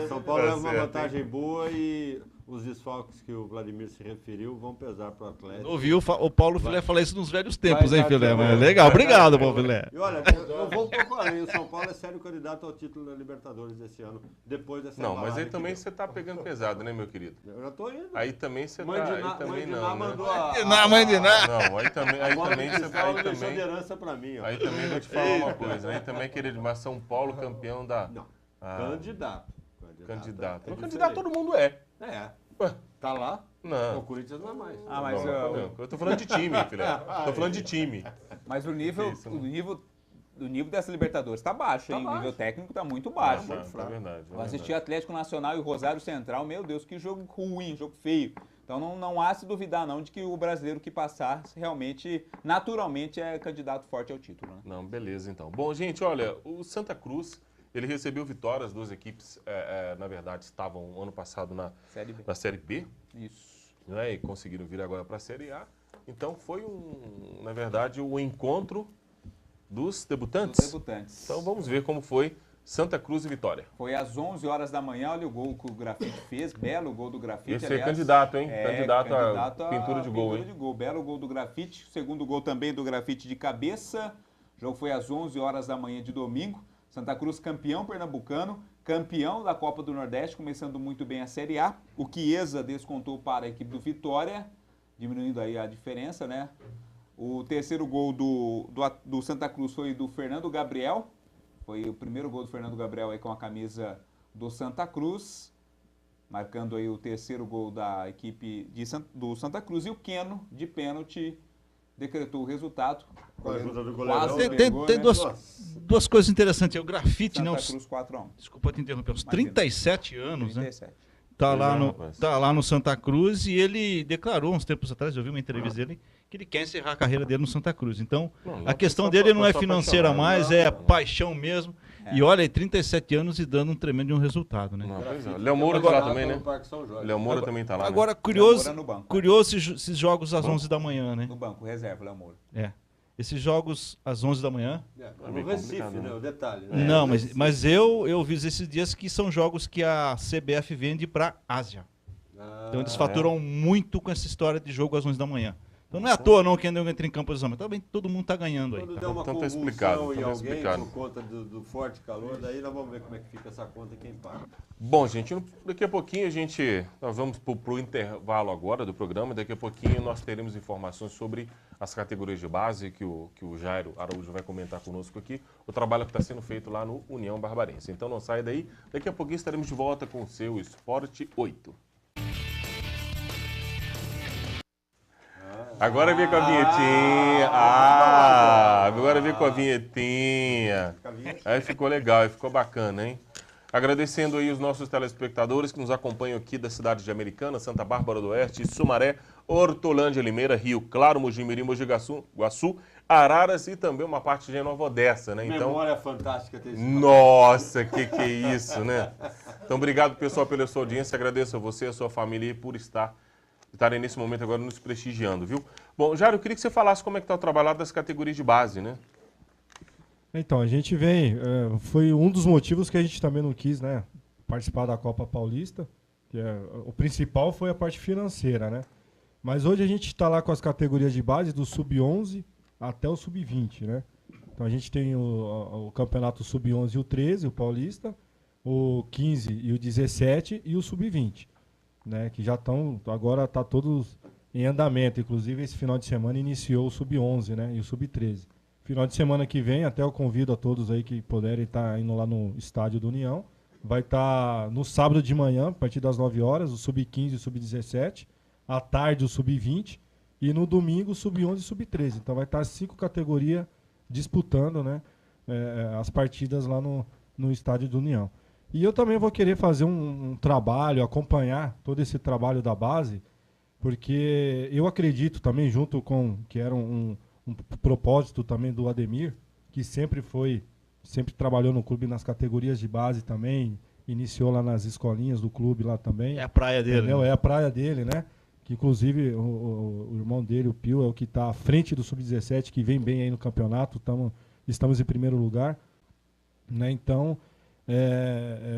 São Paulo Tá leva uma certo, vantagem boa e os desfalques que o Vladimir se referiu vão pesar para o Atlético. Ouviu o Paulo Filé falar isso nos velhos tempos, Vai hein, dar Filé? também. Mas legal, obrigado, Paulo Filé. E olha, eu vou procurar, o São Paulo é sério candidato ao título da Libertadores esse ano, depois dessa Não, mas aí embalagem também que você tá pegando pesado, né, meu querido? deu. Eu já tô indo. Aí também você Mãe tá... de Aí Ná, também Mãe de não, Ná né? mandou Mãe de Ná. Não, aí também você... Paulo Aí deixou também... de herança pra mim, ó. Aí também vou te falar uma coisa. Aí também querer demais São Paulo campeão da... Não, Ah, candidato. candidato. É No candidato diferente. todo mundo é. É, Ué, tá lá, o não. Corinthians não é mais. Ah, mas Não, eu tô falando de time, filé. Tô falando de time. Mas o nível, Isso, o né? nível dessa Libertadores tá baixo, Tá hein? O baixo. nível técnico tá muito baixo. Tá verdade. Eu assisti Atlético Nacional e Rosário Central, meu Deus, que jogo ruim, jogo feio. Então não há se duvidar não de que o brasileiro que passar realmente, naturalmente, é candidato forte ao título, né? Não, beleza então. Bom, gente, olha, o Santa Cruz, ele recebeu vitórias, as duas equipes, na verdade, estavam ano passado na Série B. Série B, Isso. né, e conseguiram vir agora para a Série A. Então foi, na verdade, o encontro dos debutantes. Dos debutantes. Então vamos ver como foi Santa Cruz e Vitória. Foi às 11 horas da manhã, olha o gol que o Grafite fez, belo gol do Grafite. Esse é candidato, hein? É, Candidato a pintura de gol, hein? Belo gol do Grafite, segundo gol também do Grafite de cabeça. O jogo foi às 11 horas da manhã de domingo. Santa Cruz campeão pernambucano, campeão da Copa do Nordeste, começando muito bem a Série A. O Chiesa descontou para a equipe do Vitória diminuindo aí a diferença, né? O terceiro gol do Santa Cruz foi do Fernando Gabriel. Foi o primeiro gol do Fernando Gabriel aí com a camisa do Santa Cruz, marcando aí o terceiro gol da equipe do Santa Cruz. E o Keno, de pênalti, decretou o resultado. Com a ajuda do goleirão. Quase Tem pegou, né? duas coisas interessantes. É o grafite, né? Santa Cruz 4-1. Desculpa te interromper. Uns Imagina. 37 anos, né? 37. Tá lá no Santa Cruz e ele declarou uns tempos atrás, eu vi uma entrevista dele, que ele quer encerrar a carreira dele no Santa Cruz. Então, a questão dele não é financeira mais, é paixão mesmo. E olha, 37 anos e dando um tremendo de um resultado, né? Não, pois é. Léo Moura tá lá também, né? Léo Moura também tá lá, Agora, né? curioso, Léo Moura no banco, curioso esses jogos às 11 da manhã, né? No banco, reserva, Léo Moura. É. Esses jogos às 11 da manhã. No Recife, né? O detalhe. É. Né? Não, mas eu vi esses dias que são jogos que a CBF vende para Ásia. Então eles faturam muito com essa história de jogo às 11 da manhã. Então não é à toa não que entra em campo às 11, mas também todo mundo tá ganhando aí. Quando Tá? der uma Então tá convulsão explicado, em então tá alguém explicado. por conta do forte calor, daí nós vamos ver como é que fica essa conta e quem paga. Bom, gente, daqui a pouquinho nós vamos pro intervalo agora do programa. Daqui a pouquinho nós teremos informações sobre as categorias de base que o Jairo Araújo vai comentar conosco aqui. O trabalho que está sendo feito lá no União Barbarense. Então não sai daí. Daqui a pouquinho estaremos de volta com o seu Esporte 8. Agora vem com a vinhetinha. Agora vem com a vinhetinha. Aí ficou legal, aí ficou bacana, hein? Agradecendo aí os nossos telespectadores que nos acompanham aqui da cidade de Americana, Santa Bárbara do Oeste, Sumaré, Hortolândia, Limeira, Rio Claro, Mogi Mirim, Mogi Guaçu, Araras e também uma parte de Nova Odessa, né? Então, Memória fantástica ter esse nossa, que é isso, né? Então, obrigado, pessoal, pela sua audiência. Agradeço a você e a sua família por estarem nesse momento agora nos prestigiando, viu? Bom, Jairo, eu queria que você falasse como é que está o trabalho lá das categorias de base, né? Então, a gente vem, foi um dos motivos que a gente também não quis, né, participar da Copa Paulista, que o principal foi a parte financeira, né? Mas hoje a gente está lá com as categorias de base do Sub-11 até o Sub-20, né? Então a gente tem o campeonato Sub-11 e o 13, o Paulista, o 15 e o 17 e o Sub-20, né? Que já estão, agora está todos em andamento, inclusive esse final de semana iniciou o Sub-11, né? E o Sub-13. Final de semana que vem, até eu convido a todos aí que puderem estar indo lá no estádio do União. Vai estar no sábado de manhã, a partir das 9 horas, o Sub-15 e o Sub-17. À tarde, o Sub-20. E no domingo, o Sub-11 e o Sub-13. Então vai estar 5 categorias disputando, né, as partidas lá no estádio do União. E eu também vou querer fazer um trabalho, acompanhar todo esse trabalho da base, porque eu acredito também, junto com, que era um propósito também do Ademir, que sempre trabalhou no clube nas categorias de base também, iniciou lá nas escolinhas do clube lá também. É a praia dele. Entendeu? Né? É a praia dele, né? Que inclusive o irmão dele, o Pio, é o que está à frente do Sub-17, que vem bem aí no campeonato, estamos em primeiro lugar, né? Então,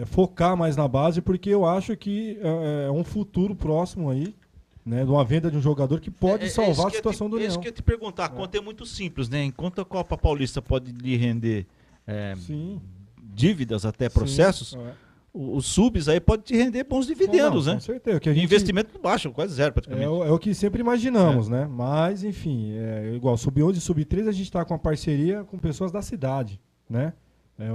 focar mais na base, porque eu acho que é um futuro próximo aí, né, de uma venda de um jogador que pode salvar a situação do União. É isso que eu ia te perguntar. A conta é muito simples, né? Enquanto a Copa Paulista pode lhe render dívidas, até processos, os subs aí pode te render bons dividendos, né? Com certeza. Que a gente, investimento baixo, quase zero praticamente. É o que sempre imaginamos, né? Mas, enfim, igual Sub-11 e Sub-13 a gente está com uma parceria com pessoas da cidade, né?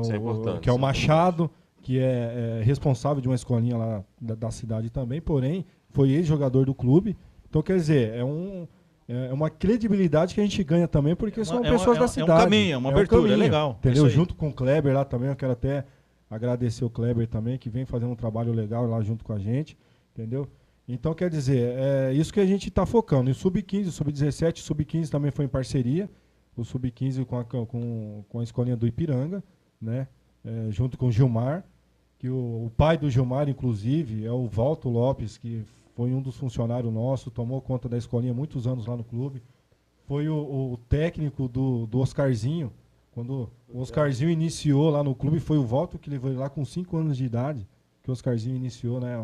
Isso é importante. Que é o Machado, que é responsável de uma escolinha lá da cidade também, porém foi ex-jogador do clube. Então, quer dizer, é uma credibilidade que a gente ganha também, porque são pessoas da cidade. É um caminho, é uma abertura, é legal. Entendeu? Junto com o Kleber lá também, eu quero até agradecer o Kleber também, que vem fazendo um trabalho legal lá junto com a gente, entendeu? Então, quer dizer, é isso que a gente está focando. E Sub-15, Sub-17, Sub-15 também foi em parceria, o Sub-15 com a escolinha do Ipiranga, né? Junto com o Gilmar, que o pai do Gilmar, inclusive, é o Valto Lopes, que foi um dos funcionários nossos, tomou conta da escolinha há muitos anos lá no clube. Foi o técnico do Oscarzinho. Quando o Oscarzinho iniciou lá no clube, foi o Valto que levou ele lá com 5 anos de idade, que o Oscarzinho iniciou, né?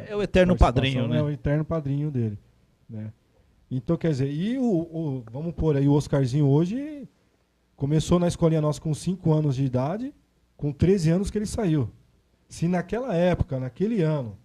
É o eterno padrinho, né? É o eterno padrinho dele, né? Então, quer dizer, e vamos pôr aí, o Oscarzinho hoje começou na escolinha nossa com 5 anos de idade, com 13 anos que ele saiu. Se naquela época, naquele ano,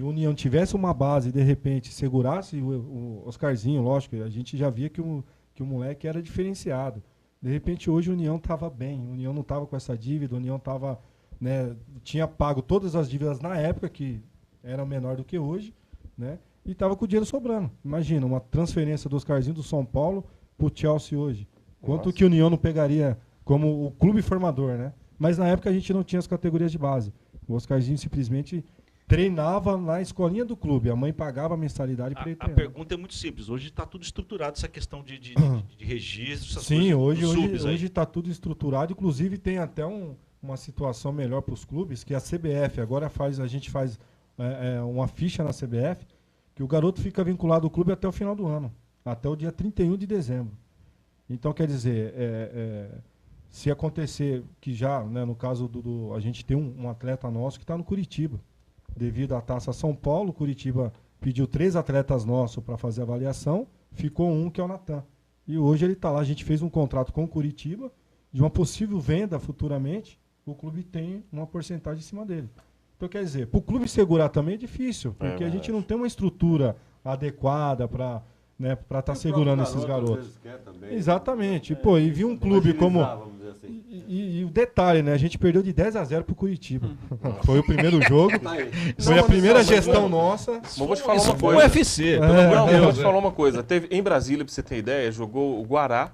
o União tivesse uma base e de repente segurasse o Oscarzinho, lógico, a gente já via que o moleque era diferenciado. De repente hoje o União estava bem, o União não estava com essa dívida, o União estava, né, tinha pago todas as dívidas na época, que eram menor do que hoje, né, e estava com o dinheiro sobrando. Imagina, uma transferência do Oscarzinho do São Paulo para o Chelsea hoje. Quanto Nossa. que o União não pegaria como o clube formador, né? Mas na época a gente não tinha as categorias de base. O Oscarzinho simplesmente treinava na escolinha do clube. A mãe pagava a mensalidade para ele A treinar. pergunta é muito simples. Hoje está tudo estruturado, essa questão de registro, essas Sim, coisas dos subs aí. hoje está tudo estruturado. Inclusive tem até uma situação melhor para os clubes, que a CBF agora a gente faz uma ficha na CBF, que o garoto fica vinculado ao clube até o final do ano, até o dia 31 de dezembro. Então, quer dizer, se acontecer que já, né, no caso a gente tem um atleta nosso que está no Curitiba, devido à Taça São Paulo, Curitiba pediu 3 atletas nossos para fazer avaliação, ficou um que é o Natan. E hoje ele está lá, a gente fez um contrato com o Curitiba, de uma possível venda futuramente, o clube tem uma porcentagem em cima dele. Então, quer dizer, para o clube segurar também é difícil, porque a gente não tem uma estrutura adequada para estar segurando esses garotos. Exatamente. Pô, e vi um clube como... E o detalhe, né? A gente perdeu de 10-0 pro Curitiba. Foi o primeiro jogo. Foi a primeira gestão nossa. Mas vou te falar uma O coisa. UFC, pelo Não, amor de eu vou Deus. te falar uma coisa. Em Brasília, pra você ter ideia, jogou o Guará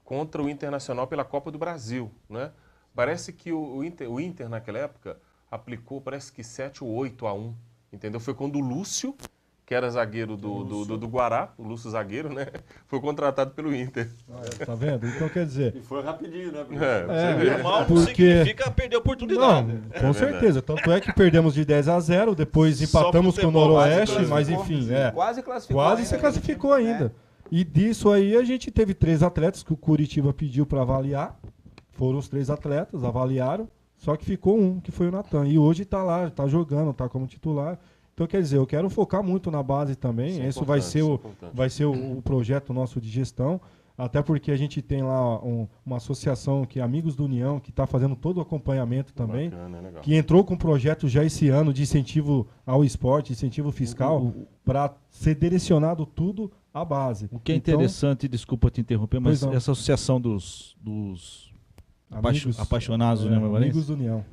contra o Internacional pela Copa do Brasil, né? Parece que o Inter naquela época aplicou, parece que 7 ou 8-1, entendeu? Foi quando o Lúcio, que era zagueiro do Guará, o Lúcio zagueiro, né? Foi contratado pelo Inter. Tá vendo? Então, quer dizer... E foi rapidinho, né? Normal não porque... significa perder a oportunidade. Não, com certeza. Tanto é que perdemos de 10-0, depois Só empatamos com o futebol, Noroeste, quase mas classificou. enfim, Quase classificou. quase ainda, se classificou né? ainda. E disso aí a gente teve 3 atletas que o Curitiba pediu para avaliar. Foram os 3 atletas, avaliaram, só que ficou um, que foi o Natan. E hoje está lá, está jogando, está como titular. Então, quer dizer, eu quero focar muito na base também. Isso é Isso vai ser, importante. vai ser o projeto nosso de gestão. Até porque a gente tem lá uma associação que é Amigos do União, que está fazendo todo o acompanhamento também. Bacana, é legal. Que entrou com um projeto já esse ano de incentivo ao esporte, incentivo fiscal, para ser direcionado tudo à base. O que é Então, interessante, desculpa te interromper, mas Pois não. essa associação dos amigos, apaixonados, né, meu Amigos do União.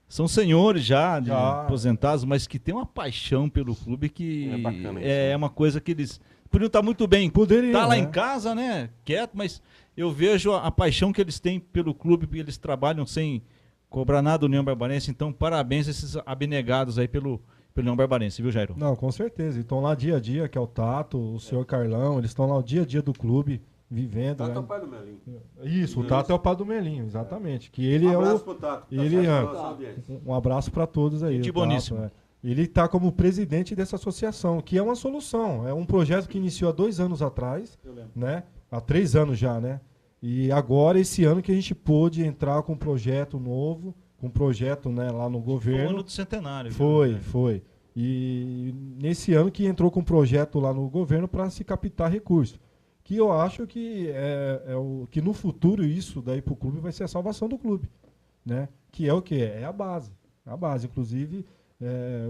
são senhores já, Já. aposentados, mas que têm uma paixão pelo clube que É bacana isso, é né? uma coisa que eles podiam estar muito bem. Poderiam, Tá lá né? em casa, né, quieto, mas eu vejo a paixão que eles têm pelo clube, porque eles trabalham sem cobrar nada do União Barbarense. Então, parabéns a esses abnegados aí pelo União Barbarense, viu, Jairo? Não, com certeza. Estão lá dia a dia, que é o Tato, o senhor Carlão, eles estão lá o dia a dia do clube, vivendo. Tato é né? o pai do Melinho. Isso, o Tato é o pai do Melinho, exatamente. Que ele é abraço o. pro Tato. Tá ele certo é- na nossa audiência. Um abraço para todos aí. Gente o Tato, boníssimo. Ele está como presidente dessa associação, que é uma solução. É um projeto que iniciou há 2 anos atrás, né? Há 3 anos já, né? E agora, esse ano, que a gente pôde entrar com um projeto novo, com um projeto, né, lá no Foi o governo. ano do centenário. viu? Foi. E nesse ano que entrou com um projeto lá no governo para se captar recursos. Que eu acho que que no futuro isso daí para o clube vai ser a salvação do clube, né? Que é o que? É a base. A base, inclusive,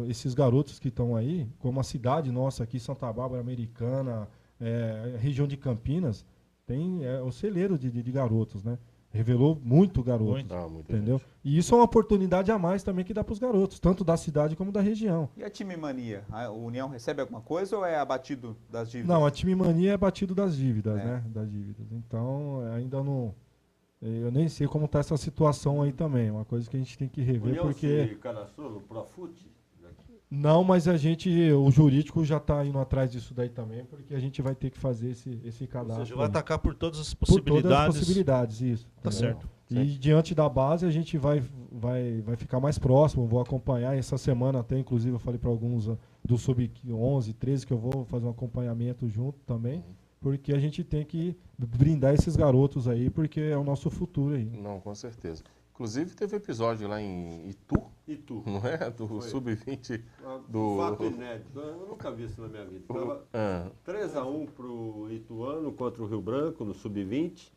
esses garotos que estão aí, como a cidade nossa aqui, Santa Bárbara Americana, região de Campinas, tem o celeiro de garotos, né? Revelou muito garoto. Muito. Ah, muita Entendeu? gente. E isso é uma oportunidade a mais também que dá para os garotos, tanto da cidade como da região. E a time mania? O União recebe alguma coisa ou é abatido das dívidas? Não, a time mania é batido das dívidas, É. né? Das dívidas. Então, ainda não. Eu nem sei como está essa situação aí também. Uma coisa que a gente tem que rever, União porque. se cadastrou no Profut? Não, mas o jurídico já está indo atrás disso daí também, porque a gente vai ter que fazer esse Ou cadastro. seja, vai aí. atacar por todas as Por todas as possibilidades. possibilidades, isso. Tá entendeu? certo. E diante da base a gente vai ficar mais próximo, vou acompanhar. Essa semana até, inclusive, eu falei para alguns do Sub-11, 13, que eu vou fazer um acompanhamento junto também, porque a gente tem que brindar esses garotos aí, porque é o nosso futuro aí. Não, com certeza. Inclusive, teve episódio lá em Itu, E tu? não é? Do Foi. Sub-20. Um fato inédito. Eu nunca vi isso na minha vida. Tava Ah, 3-1 para o Ituano contra o Rio Branco no Sub-20.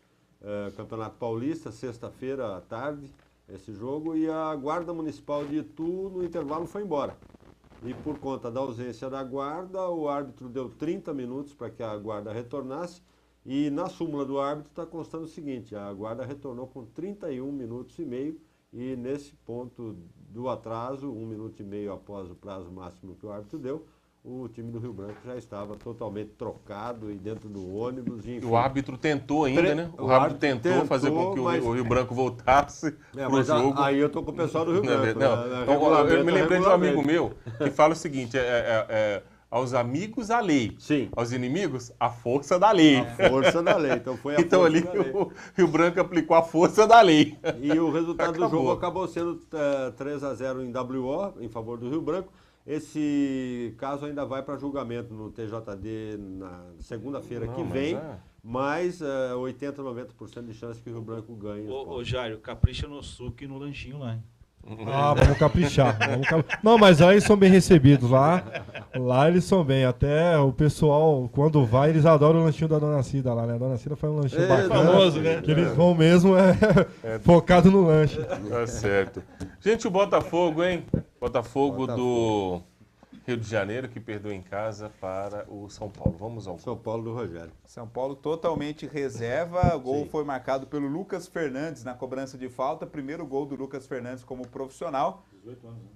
Campeonato Paulista, sexta-feira à tarde, esse jogo. E a Guarda Municipal de Itu, no intervalo, foi embora. E por conta da ausência da guarda, o árbitro deu 30 minutos para que a guarda retornasse. E na súmula do árbitro está constando o seguinte, a guarda retornou com 31 minutos e meio e nesse ponto do atraso, 1 minuto e meio após o prazo máximo que o árbitro deu, o time do Rio Branco já estava totalmente trocado e dentro do ônibus. Enfim. O árbitro tentou ainda, né? O árbitro tentou fazer com que o Rio Branco voltasse pro jogo. Aí eu tô com o pessoal do Rio Branco. Não, eu me lembrei de um amigo meu que fala o seguinte, aos amigos a lei, sim. Aos inimigos a força da lei. A força da lei, então foi a então força ali da lei. o Rio Branco aplicou a força da lei. E o resultado do jogo acabou sendo 3-0 em WO, em favor do Rio Branco. Esse caso ainda vai para julgamento no TJD na segunda-feira que vem, mas 80, 90% de chance que o Rio Branco ganhe. Ô Jairo, capricha no suco e no lanchinho lá, hein? Ah, vamos caprichar. Não, mas lá eles são bem recebidos. Lá eles são bem. Até o pessoal, quando vai, eles adoram o lanchinho da Dona Cida lá, né? A Dona Cida faz um lanchinho bacana. Famoso, né? Que eles vão mesmo focado no lanche. Tá certo. Gente, o Botafogo, hein? Botafogo do Rio de Janeiro, que perdeu em casa para o São Paulo. Vamos ao São Paulo do Rogério. São Paulo totalmente reserva. O gol Sim. foi marcado pelo Lucas Fernandes na cobrança de falta. Primeiro gol do Lucas Fernandes como profissional.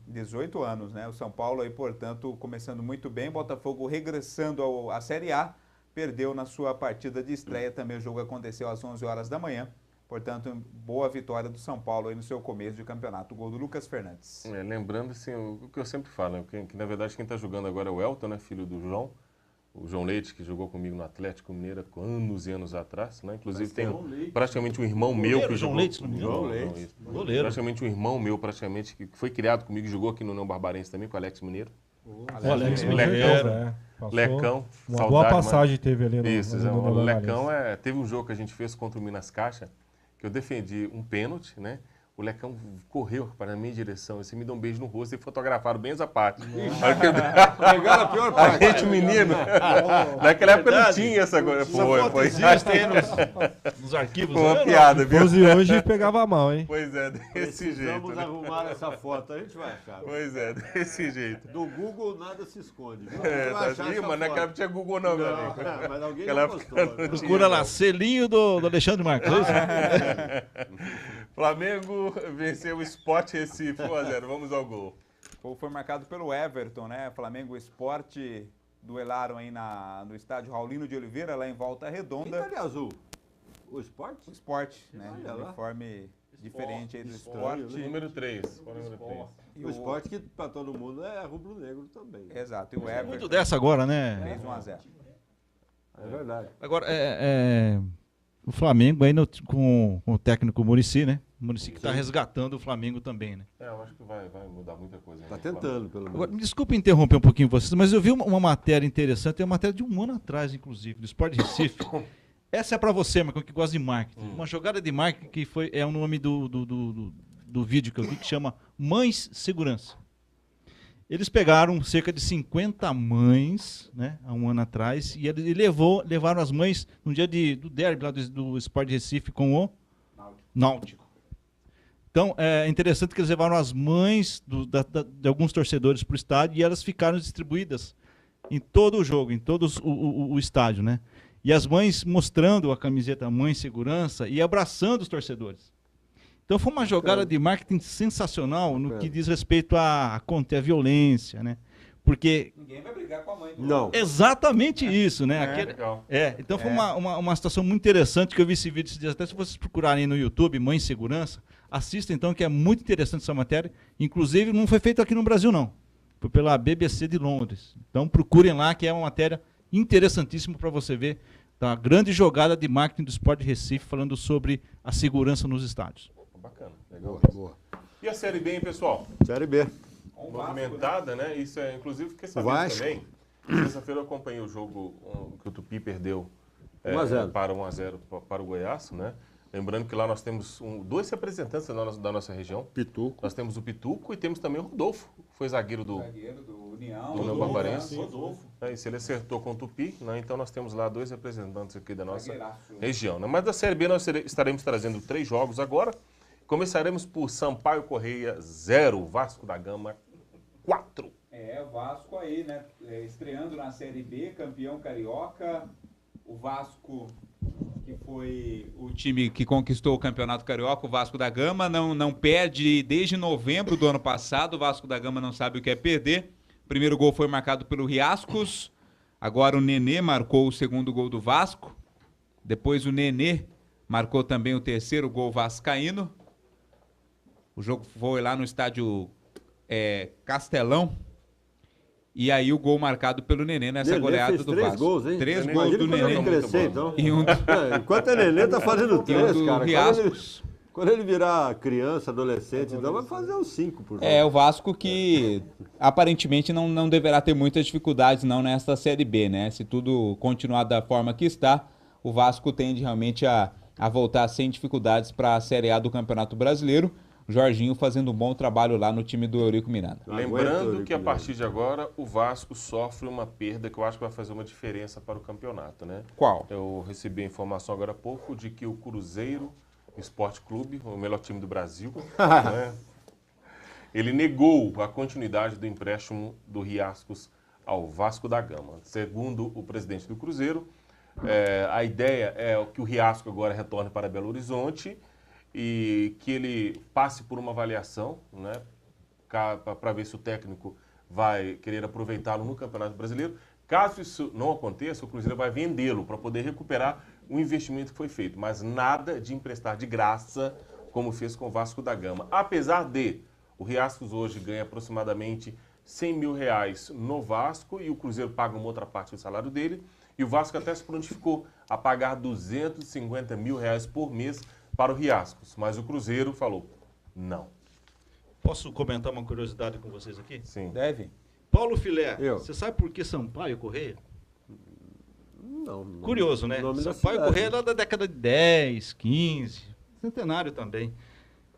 18 anos, né? O São Paulo aí, portanto, começando muito bem. Botafogo regressando à Série A. Perdeu na sua partida de estreia. Também o jogo aconteceu às 11 horas da manhã. Portanto, boa vitória do São Paulo aí no seu começo de campeonato. O gol do Lucas Fernandes. Lembrando assim, o que eu sempre falo, né? Que na verdade quem está jogando agora é o Elton, né? Filho do João. O João Leite, que jogou comigo no Atlético Mineiro há anos e anos atrás, né? Inclusive tem praticamente um irmão meu que jogou... João Leite. Goleiro. Praticamente um irmão meu, praticamente, que foi criado comigo, jogou aqui no União Barbarense também, com o Alex Mineiro. O Alex Mineiro. Lecão. Uma boa passagem teve ali no Isso, no o Lecão teve um jogo que a gente fez contra o Minas Caixa, que eu defendi um pênalti, né? O Lecão correu para a minha direção, você me deu um beijo no rosto e fotografaram bem essa parte. Pegaram a pior parte. A gente, menino, naquela época não tinha essa coisa. Foi. Tem nos arquivos. Foi uma piada, viu? Hoje pegava mal, hein? Pois é, desse jeito. Vamos Né? arrumar essa foto, a gente vai achar. Pois é, desse jeito. Do Google nada se esconde. Viu? Mas naquela época não tinha Google não, meu amigo. Mas alguém Naquela não época postou. Procura lá, selinho do Alexandre Marques. Flamengo venceu o Sport Recife 1-0. Vamos ao gol. O gol foi marcado pelo Everton, né? Flamengo e Sport duelaram aí no estádio Raulino de Oliveira, lá em Volta Quem Redonda. tá de azul? O Sport? O Sport, né? Olha lá. Uniforme diferente aí do Estranho, Sport. né? Número 3. Qual é o número 3? E O Sport que para todo mundo é rubro-negro também. Exato, e o Muito Everton dessa agora, né? fez 1-0. É verdade. Agora, o Flamengo aí com o técnico Muricy, né? O Muricy que está resgatando o Flamengo também, né? Eu acho que vai mudar muita coisa. Tá tentando, pelo menos. Agora, me desculpe interromper um pouquinho vocês, mas eu vi uma matéria interessante, é uma matéria de um ano atrás, inclusive, do Sport Recife. Essa é para você, Marcão, que gosta de marketing. Uma jogada de marketing que é o nome do vídeo que eu vi, que chama Mães Segurança. Eles pegaram cerca de 50 mães, né, há um ano atrás, e levaram as mães no dia do derby lá do Sport Recife com o Náutico. Então, é interessante que eles levaram as mães de alguns torcedores para o estádio e elas ficaram distribuídas em todo o jogo, em todo o estádio, né? E as mães mostrando a camiseta Mãe Segurança e abraçando os torcedores. Então foi uma jogada de marketing sensacional no que diz respeito a conter a violência, né? Porque... Ninguém vai brigar com a mãe. Não. Exatamente isso, né? Legal. Então foi uma situação muito interessante que eu vi esse vídeo esses dias. Até se vocês procurarem no YouTube, Mãe Segurança, assista então, que é muito interessante essa matéria. Inclusive não foi feito aqui no Brasil, não. Foi pela BBC de Londres. Então procurem lá, que é uma matéria interessantíssima para você ver a grande jogada de marketing do Sport Recife falando sobre a segurança nos estádios. Bacana, legal. Boa. E a Série B, hein, pessoal? Série B. Movimentada, né? Isso inclusive, fiquei sabendo Vasco. também. Terça-feira eu acompanhei o jogo que o Tupi perdeu 1-0. para 1-0 para o Goiás, né? Lembrando que lá nós temos dois representantes da nossa região. Pituco. Nós temos o Pituco e temos também o Rodolfo, que foi zagueiro do União Barbarense. E se ele acertou com o Tupi, né? Então nós temos lá dois representantes aqui da nossa região. Né? Mas da Série B nós estaremos trazendo 3 jogos agora. Começaremos por Sampaio Correia 0, Vasco da Gama 4. O Vasco aí, né? Estreando na Série B, campeão carioca. O Vasco, que foi o time que conquistou o Campeonato Carioca, o Vasco da Gama, não perde desde novembro do ano passado. O Vasco da Gama não sabe o que é perder. O primeiro gol foi marcado pelo Riascos. Agora o Nenê marcou o segundo gol do Vasco. Depois o Nenê marcou também o terceiro gol vascaíno. O jogo foi lá no estádio Castelão. E aí o gol marcado pelo Nenê nessa goleada do Vasco. 3 gols, hein? 3 Nenê, gols do Nenê. Crescer, então. E um Enquanto é Nenê, tá fazendo 3, do cara. Riascos. Quando ele virar criança, adolescente, então vai fazer uns 5 por jogo. O Vasco que aparentemente não deverá ter muitas dificuldades não nessa Série B, né? Se tudo continuar da forma que está, o Vasco tende realmente a voltar sem dificuldades para a Série A do Campeonato Brasileiro. Jorginho fazendo um bom trabalho lá no time do Eurico Miranda. Lembrando que a partir de agora o Vasco sofre uma perda que eu acho que vai fazer uma diferença para o campeonato, né? Qual? Eu recebi a informação agora há pouco de que o Cruzeiro Esporte Clube, o melhor time do Brasil, né? Ele negou a continuidade do empréstimo do Riascos ao Vasco da Gama. Segundo o presidente do Cruzeiro, a ideia é que o Riasco agora retorne para Belo Horizonte e que ele passe por uma avaliação, né, para ver se o técnico vai querer aproveitá-lo no Campeonato Brasileiro. Caso isso não aconteça, o Cruzeiro vai vendê-lo para poder recuperar o investimento que foi feito, mas nada de emprestar de graça, como fez com o Vasco da Gama. Apesar de o Riascos hoje ganha aproximadamente R$100 mil no Vasco e o Cruzeiro paga uma outra parte do salário dele, e o Vasco até se prontificou a pagar R$250 mil por mês para o Riascos, mas o Cruzeiro falou não. Posso comentar uma curiosidade com vocês aqui? Sim. Deve. Paulo Filé, Eu. você sabe por que Sampaio Correia? Não. Curioso, né? Nome da Sampaio cidade. Correia era da década de 10, 15, centenário também.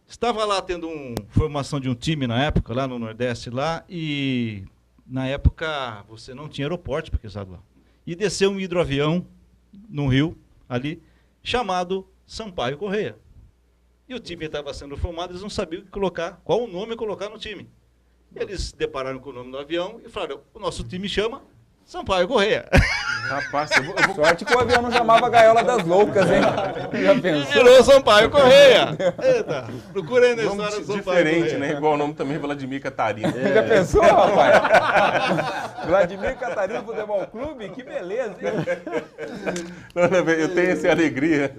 Estava lá tendo formação de um time na época, lá no Nordeste, lá, e na época você não tinha aeroporto para aquele lado lá. E desceu um hidroavião no Rio, ali, chamado Sampaio Correia. E o time estava sendo formado, eles não sabiam qual o nome colocar no time. Eles se depararam com o nome do avião e falaram, o nosso time chama Sampaio Correia. Rapaz, Sorte que o avião não chamava Gaiola das Loucas, hein? Já pensou? Virou Sampaio Correia. Eita, procura aí na nome história do Sampaio diferente, Correia. né? Igual o nome também, Vladimir Catarina. Já pensou, rapaz? Vladimir Catarina Futebol Clube? Que beleza, hein? Não, eu tenho essa alegria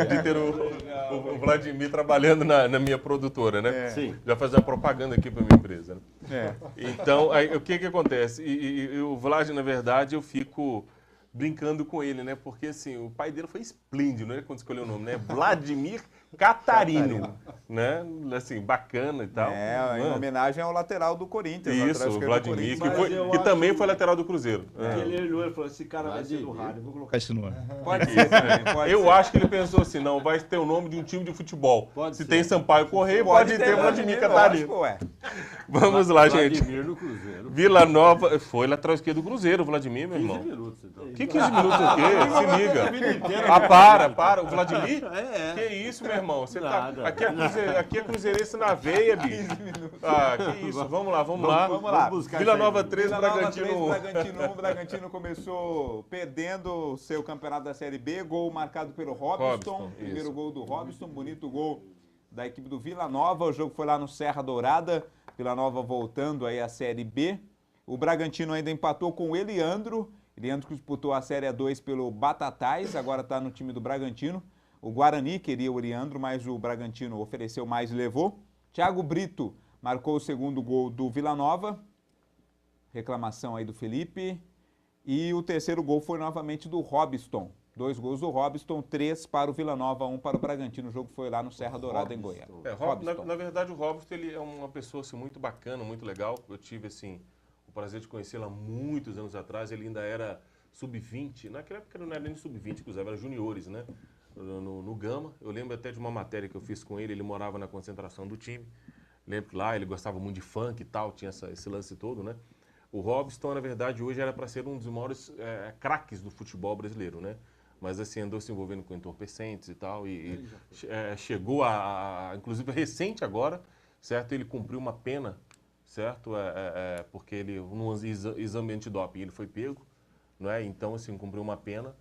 de ter o Vladimir trabalhando na minha produtora, né? Sim. Já fazer uma propaganda aqui para minha empresa. Né? Então, aí, o que acontece? E o Vlad, na verdade, eu fico brincando com ele, né? Porque, assim, o pai dele foi esplêndido, né? Quando escolheu o nome, né? Vladimir Catarino, né? Assim, bacana e tal. Em homenagem ao lateral do Corinthians. Isso, o Vladimir, Mas que também foi lateral do Cruzeiro. Ele falou, esse cara vai ser do rádio, vou colocar. Esse nome. Pode ser também, pode Eu ser. acho que ele pensou assim, não, vai ter o nome de um time de futebol. Pode Se ser. tem Sampaio Correia, pode ter Vladimir Catarino. lógico, ué. Vamos lá, gente. Vladimir no Cruzeiro. Vila Nova, foi lateral esquerdo do Cruzeiro, o Vladimir, meu 15 irmão. minutos, então. Que 15 minutos o quê? Se liga. Ah, para. O Vladimir? Que isso, meu irmão? Você tá... Nada. Aqui é cruzeirense na veia, bicho. Ah, que isso. Vamos lá. Vamos lá. buscar Vila isso aí. Nova 3, Vila Nova Bragantino 3, 1. Bragantino 1. Bragantino começou perdendo o seu campeonato da Série B. Gol marcado pelo Robson. Robson, Primeiro isso. gol do Robson. Bonito gol da equipe do Vila Nova. O jogo foi lá no Serra Dourada. Vila Nova voltando aí à Série B. O Bragantino ainda empatou com o Eliandro. Eliandro que disputou a Série A2 pelo Batatais. Agora está no time do Bragantino. O Guarani queria o Eliandro, mas o Bragantino ofereceu mais e levou. Thiago Brito marcou o segundo gol do Vila Nova. Reclamação aí do Felipe. E o terceiro gol foi novamente do Robson. 2 gols do Robson, 3 para o Vila Nova, 1 para o Bragantino. O jogo foi lá no Serra Dourada, em Goiás. Na verdade, o Robson, ele é uma pessoa assim, muito bacana, muito legal. Eu tive assim, o prazer de conhecê-lo há muitos anos atrás. Ele ainda era sub-20. Naquela época não era nem sub-20, inclusive, era juniores, né? No Gama. Eu lembro até de uma matéria que eu fiz com ele. Ele morava na concentração do time. Lembro que lá ele gostava muito de funk e tal, tinha esse lance todo, né? O Robson, na verdade, hoje era para ser um dos maiores craques do futebol brasileiro, né? Mas assim, andou se envolvendo com entorpecentes e tal, chegou inclusive recente agora, certo? Ele cumpriu uma pena certo? Porque ele, num exame antidoping, ele foi pego, não é? Então, assim, cumpriu uma pena.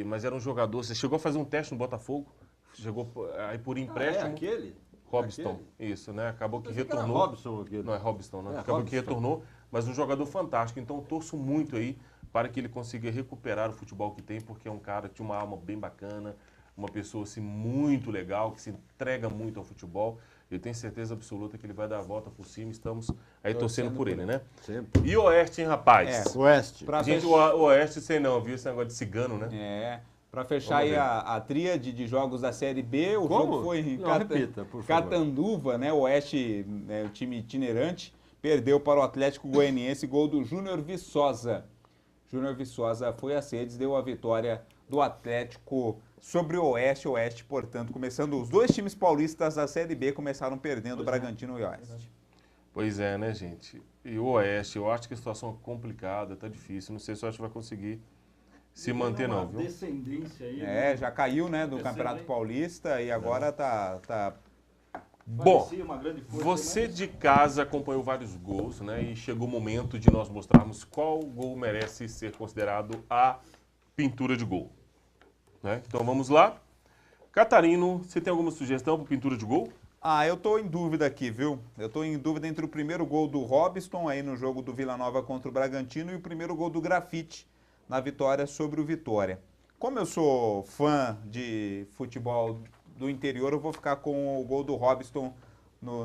Mas era um jogador, você chegou a fazer um teste no Botafogo, chegou aí por empréstimo. É aquele? Robson, isso, né? Acabou que Mas era retornou. Robson aquele. Não é Robson, não. É, Acabou Robson. que retornou, mas um jogador fantástico. Então, eu torço muito aí para que ele consiga recuperar o futebol que tem, porque é um cara que tinha uma alma bem bacana, uma pessoa assim muito legal, que se entrega muito ao futebol. Eu tenho certeza absoluta que ele vai dar a volta por cima. Estamos aí torcendo por ele, né? Sempre. E o Oeste, hein, rapaz? Oeste. Pra Gente, o Oeste, sei não, viu esse negócio de cigano, né? Para fechar Vamos aí ver. a tríade de jogos da Série B, o Como? jogo foi em Não, repita, por favor. Catanduva, né? O Oeste, né, o time itinerante, perdeu para o Atlético Goianiense, gol do Júnior Viçosa. Júnior Viçosa foi às redes, deu a vitória do Atlético sobre o Oeste. O Oeste, portanto, começando, os dois times paulistas da Série B começaram perdendo, Bragantino e Oeste. Pois é, né, gente? E o Oeste, eu acho que a situação é complicada, tá difícil. Não sei se o Oeste vai conseguir se manter, não, viu? Descendência aí. Já caiu, né, do Campeonato Paulista e agora tá Bom, uma grande força, você de casa acompanhou vários gols, né? E chegou o momento de nós mostrarmos qual gol merece ser considerado a pintura de gol. Né? Então vamos lá. Catarino, você tem alguma sugestão para pintura de gol? eu tô em dúvida aqui, viu? Eu tô em dúvida entre o primeiro gol do Robson aí no jogo do Vila Nova contra o Bragantino e o primeiro gol do Grafite na vitória sobre o Vitória. Como eu sou fã de futebol do interior, eu vou ficar com o gol do Robson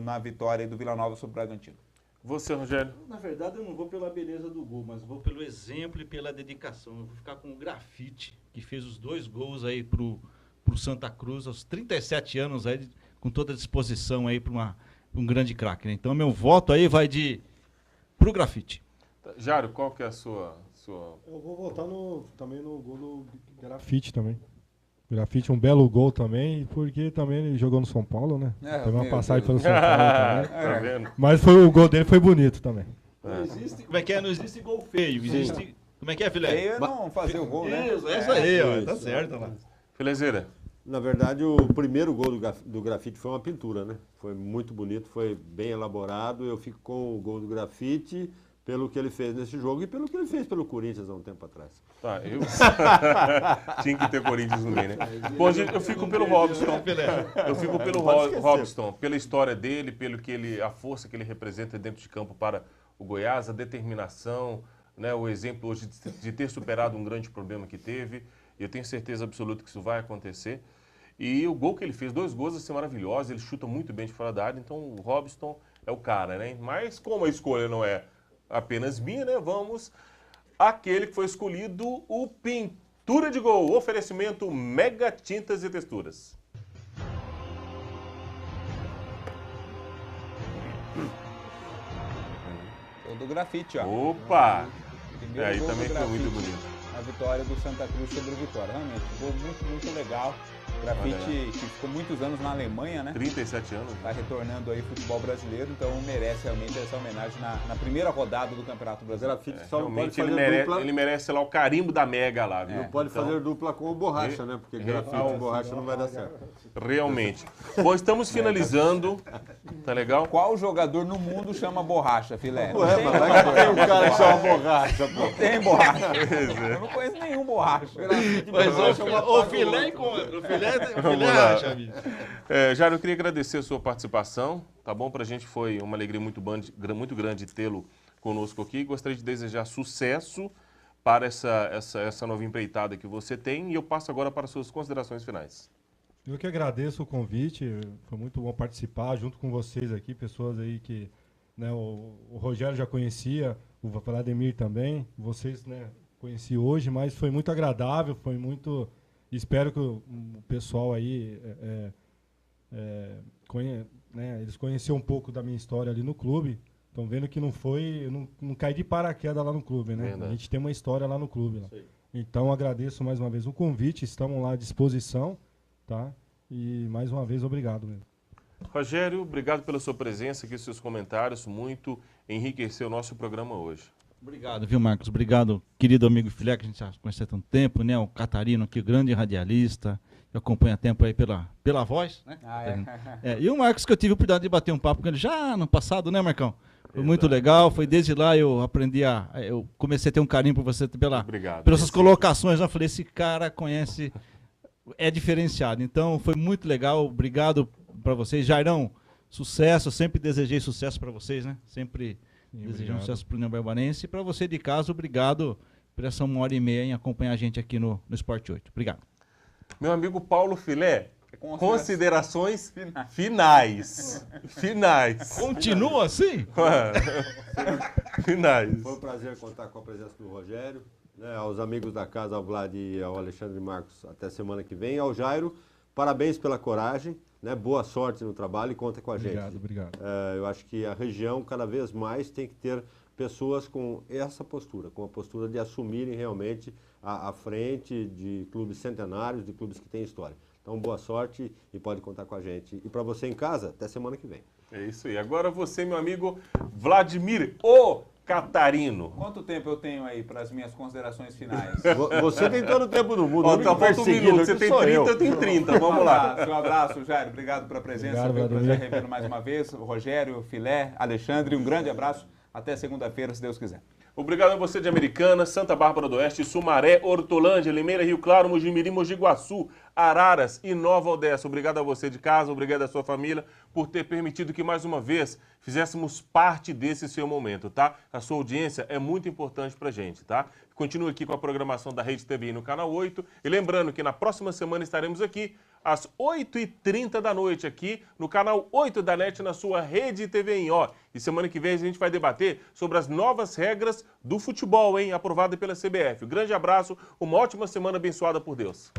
na vitória do Vila Nova sobre o Bragantino. Você, Rogério? Na verdade, eu não vou pela beleza do gol, mas vou pelo exemplo e pela dedicação. Eu vou ficar com o Grafite, que fez os 2 gols aí pro Santa Cruz, aos 37 anos aí, com toda a disposição aí para um grande craque, né? Então, meu voto aí vai pro Grafite. Jário, qual que é a sua... Eu vou votar também no gol do Grafite também. Grafite, um belo gol também, porque também ele jogou no São Paulo, né? Teve uma passagem pelo São Paulo também. Tá vendo? Mas o gol dele foi bonito também. Não existe, como é que é? Não existe gol feio, existe... Como é que é, filé? Aí não fazer o gol, né? Isso aí, ó, tá Isso. certo lá. Filezeira. Na verdade, o primeiro gol do Grafite foi uma pintura, né? Foi muito bonito, foi bem elaborado. Eu fico com o gol do Grafite pelo que ele fez nesse jogo e pelo que ele fez pelo Corinthians há um tempo atrás. Tá, eu... Tinha que ter Corinthians no meio, né? Bom, gente, eu fico pelo Robson. Eu fico pelo Robson, pela história dele, a força que ele representa dentro de campo para o Goiás, a determinação, né, o exemplo hoje de ter superado um grande problema que teve. Eu tenho certeza absoluta que isso vai acontecer. E o gol que ele fez, 2 gols assim, maravilhosos, ele chuta muito bem de fora da área, então o Robson é o cara, né? Mas como a escolha não é apenas minha, né? Vamos àquele que foi escolhido, o pintura de gol. Oferecimento Mega Tintas e Texturas. O do Grafite, ó. Opa! Primeiro Aí gol também do foi muito Grafite. bonito. A vitória do Santa Cruz sobre o Vitória. Realmente, gol muito, muito legal. Grafite que ficou muitos anos na Alemanha, né? 37 anos. Está retornando aí ao futebol brasileiro, então merece realmente essa homenagem na primeira rodada do Campeonato O Brasileiro. Grafite só não pode Realmente fazer dupla. ele merece lá o carimbo da Mega lá, viu? Não pode Então, fazer dupla com o Borracha, né? Porque Grafite e Borracha não vai dar certo. realmente. Bom, estamos finalizando. Tá legal? Qual jogador no mundo chama borracha, filé? Não Ué, tem mas vai que tem um cara que chama Borracha, pô. Não tem borracha. Eu não conheço nenhum borracha. Mas o filé encontra, o filé acha, bicho. Jário, eu queria agradecer a sua participação, tá bom? Pra gente foi uma alegria muito grande tê-lo conosco aqui. Gostaria de desejar sucesso para essa nova empreitada que você tem e eu passo agora para as suas considerações finais. Eu que agradeço o convite, foi muito bom participar junto com vocês aqui, pessoas aí que, né, o Rogério já conhecia, o Vladimir também, vocês, né, conheci hoje, mas foi muito agradável, foi muito, espero que o pessoal aí, eles conheceram um pouco da minha história ali no clube, estão vendo que eu não caí de paraquedas lá no clube, né, Verdade. a gente tem uma história lá no clube. Lá. Então agradeço mais uma vez o convite, estamos lá à disposição. Tá? E mais uma vez, obrigado mesmo. Rogério, obrigado pela sua presença aqui, seus comentários, muito enriqueceu o nosso programa hoje. Obrigado, viu, Marcos? Obrigado, querido amigo filé, que a gente já conhece há tanto tempo, né? O Catarino aqui, grande radialista, que acompanha há tempo aí pela voz, né? E o Marcos, que eu tive a oportunidade de bater um papo com ele já no passado, né, Marcão? Foi muito legal, foi desde lá eu aprendi eu comecei a ter um carinho por você Obrigado. pelas suas colocações. Eu falei, esse cara conhece, é diferenciado. Então foi muito legal, obrigado para vocês. Jairão, sucesso, eu sempre desejei sucesso para vocês, né? Sempre desejei sucesso para o União Barbarense. E para você de casa, obrigado por essa 1h30 em acompanhar a gente aqui no Sport 8. Obrigado. Meu amigo Paulo Filé, considerações finais. Continua assim? Finais. Foi um prazer contar com a presença do Rogério, né, aos amigos da casa, ao Vlad e ao Alexandre Marcos, até semana que vem. Ao Jairo, parabéns pela coragem, né, boa sorte no trabalho e conta com a gente. Obrigado. Eu acho que a região cada vez mais tem que ter pessoas com essa postura, com a postura de assumirem realmente a frente de clubes centenários, de clubes que têm história. Então, boa sorte e pode contar com a gente. E para você em casa, até semana que vem. É isso aí. Agora você, meu amigo Vladimir, o Catarino. Quanto tempo eu tenho aí para as minhas considerações finais? Você tem todo o tempo do mundo. Ó, tá falta um minuto. Você tem 30, eu tenho 30. Vamos lá. Um abraço, Jairo. Obrigado pela presença. Foi um prazer revê-lo mais uma vez. O Rogério, Filé, Alexandre, um grande abraço. Até segunda-feira, se Deus quiser. Obrigado a você de Americana, Santa Bárbara do Oeste, Sumaré, Hortolândia, Limeira, Rio Claro, Mojimirim, Mogi Guaçu, Araras e Nova Odessa. Obrigado a você de casa, obrigado à sua família por ter permitido que mais uma vez fizéssemos parte desse seu momento, tá? A sua audiência é muito importante pra gente, tá? Continue aqui com a programação da Rede TV no Canal 8 e lembrando que na próxima semana estaremos aqui às 8h30 da noite aqui no Canal 8 da NET na sua Rede TV em Ó. E semana que vem a gente vai debater sobre as novas regras do futebol, hein? Aprovada pela CBF. Um grande abraço, uma ótima semana abençoada por Deus.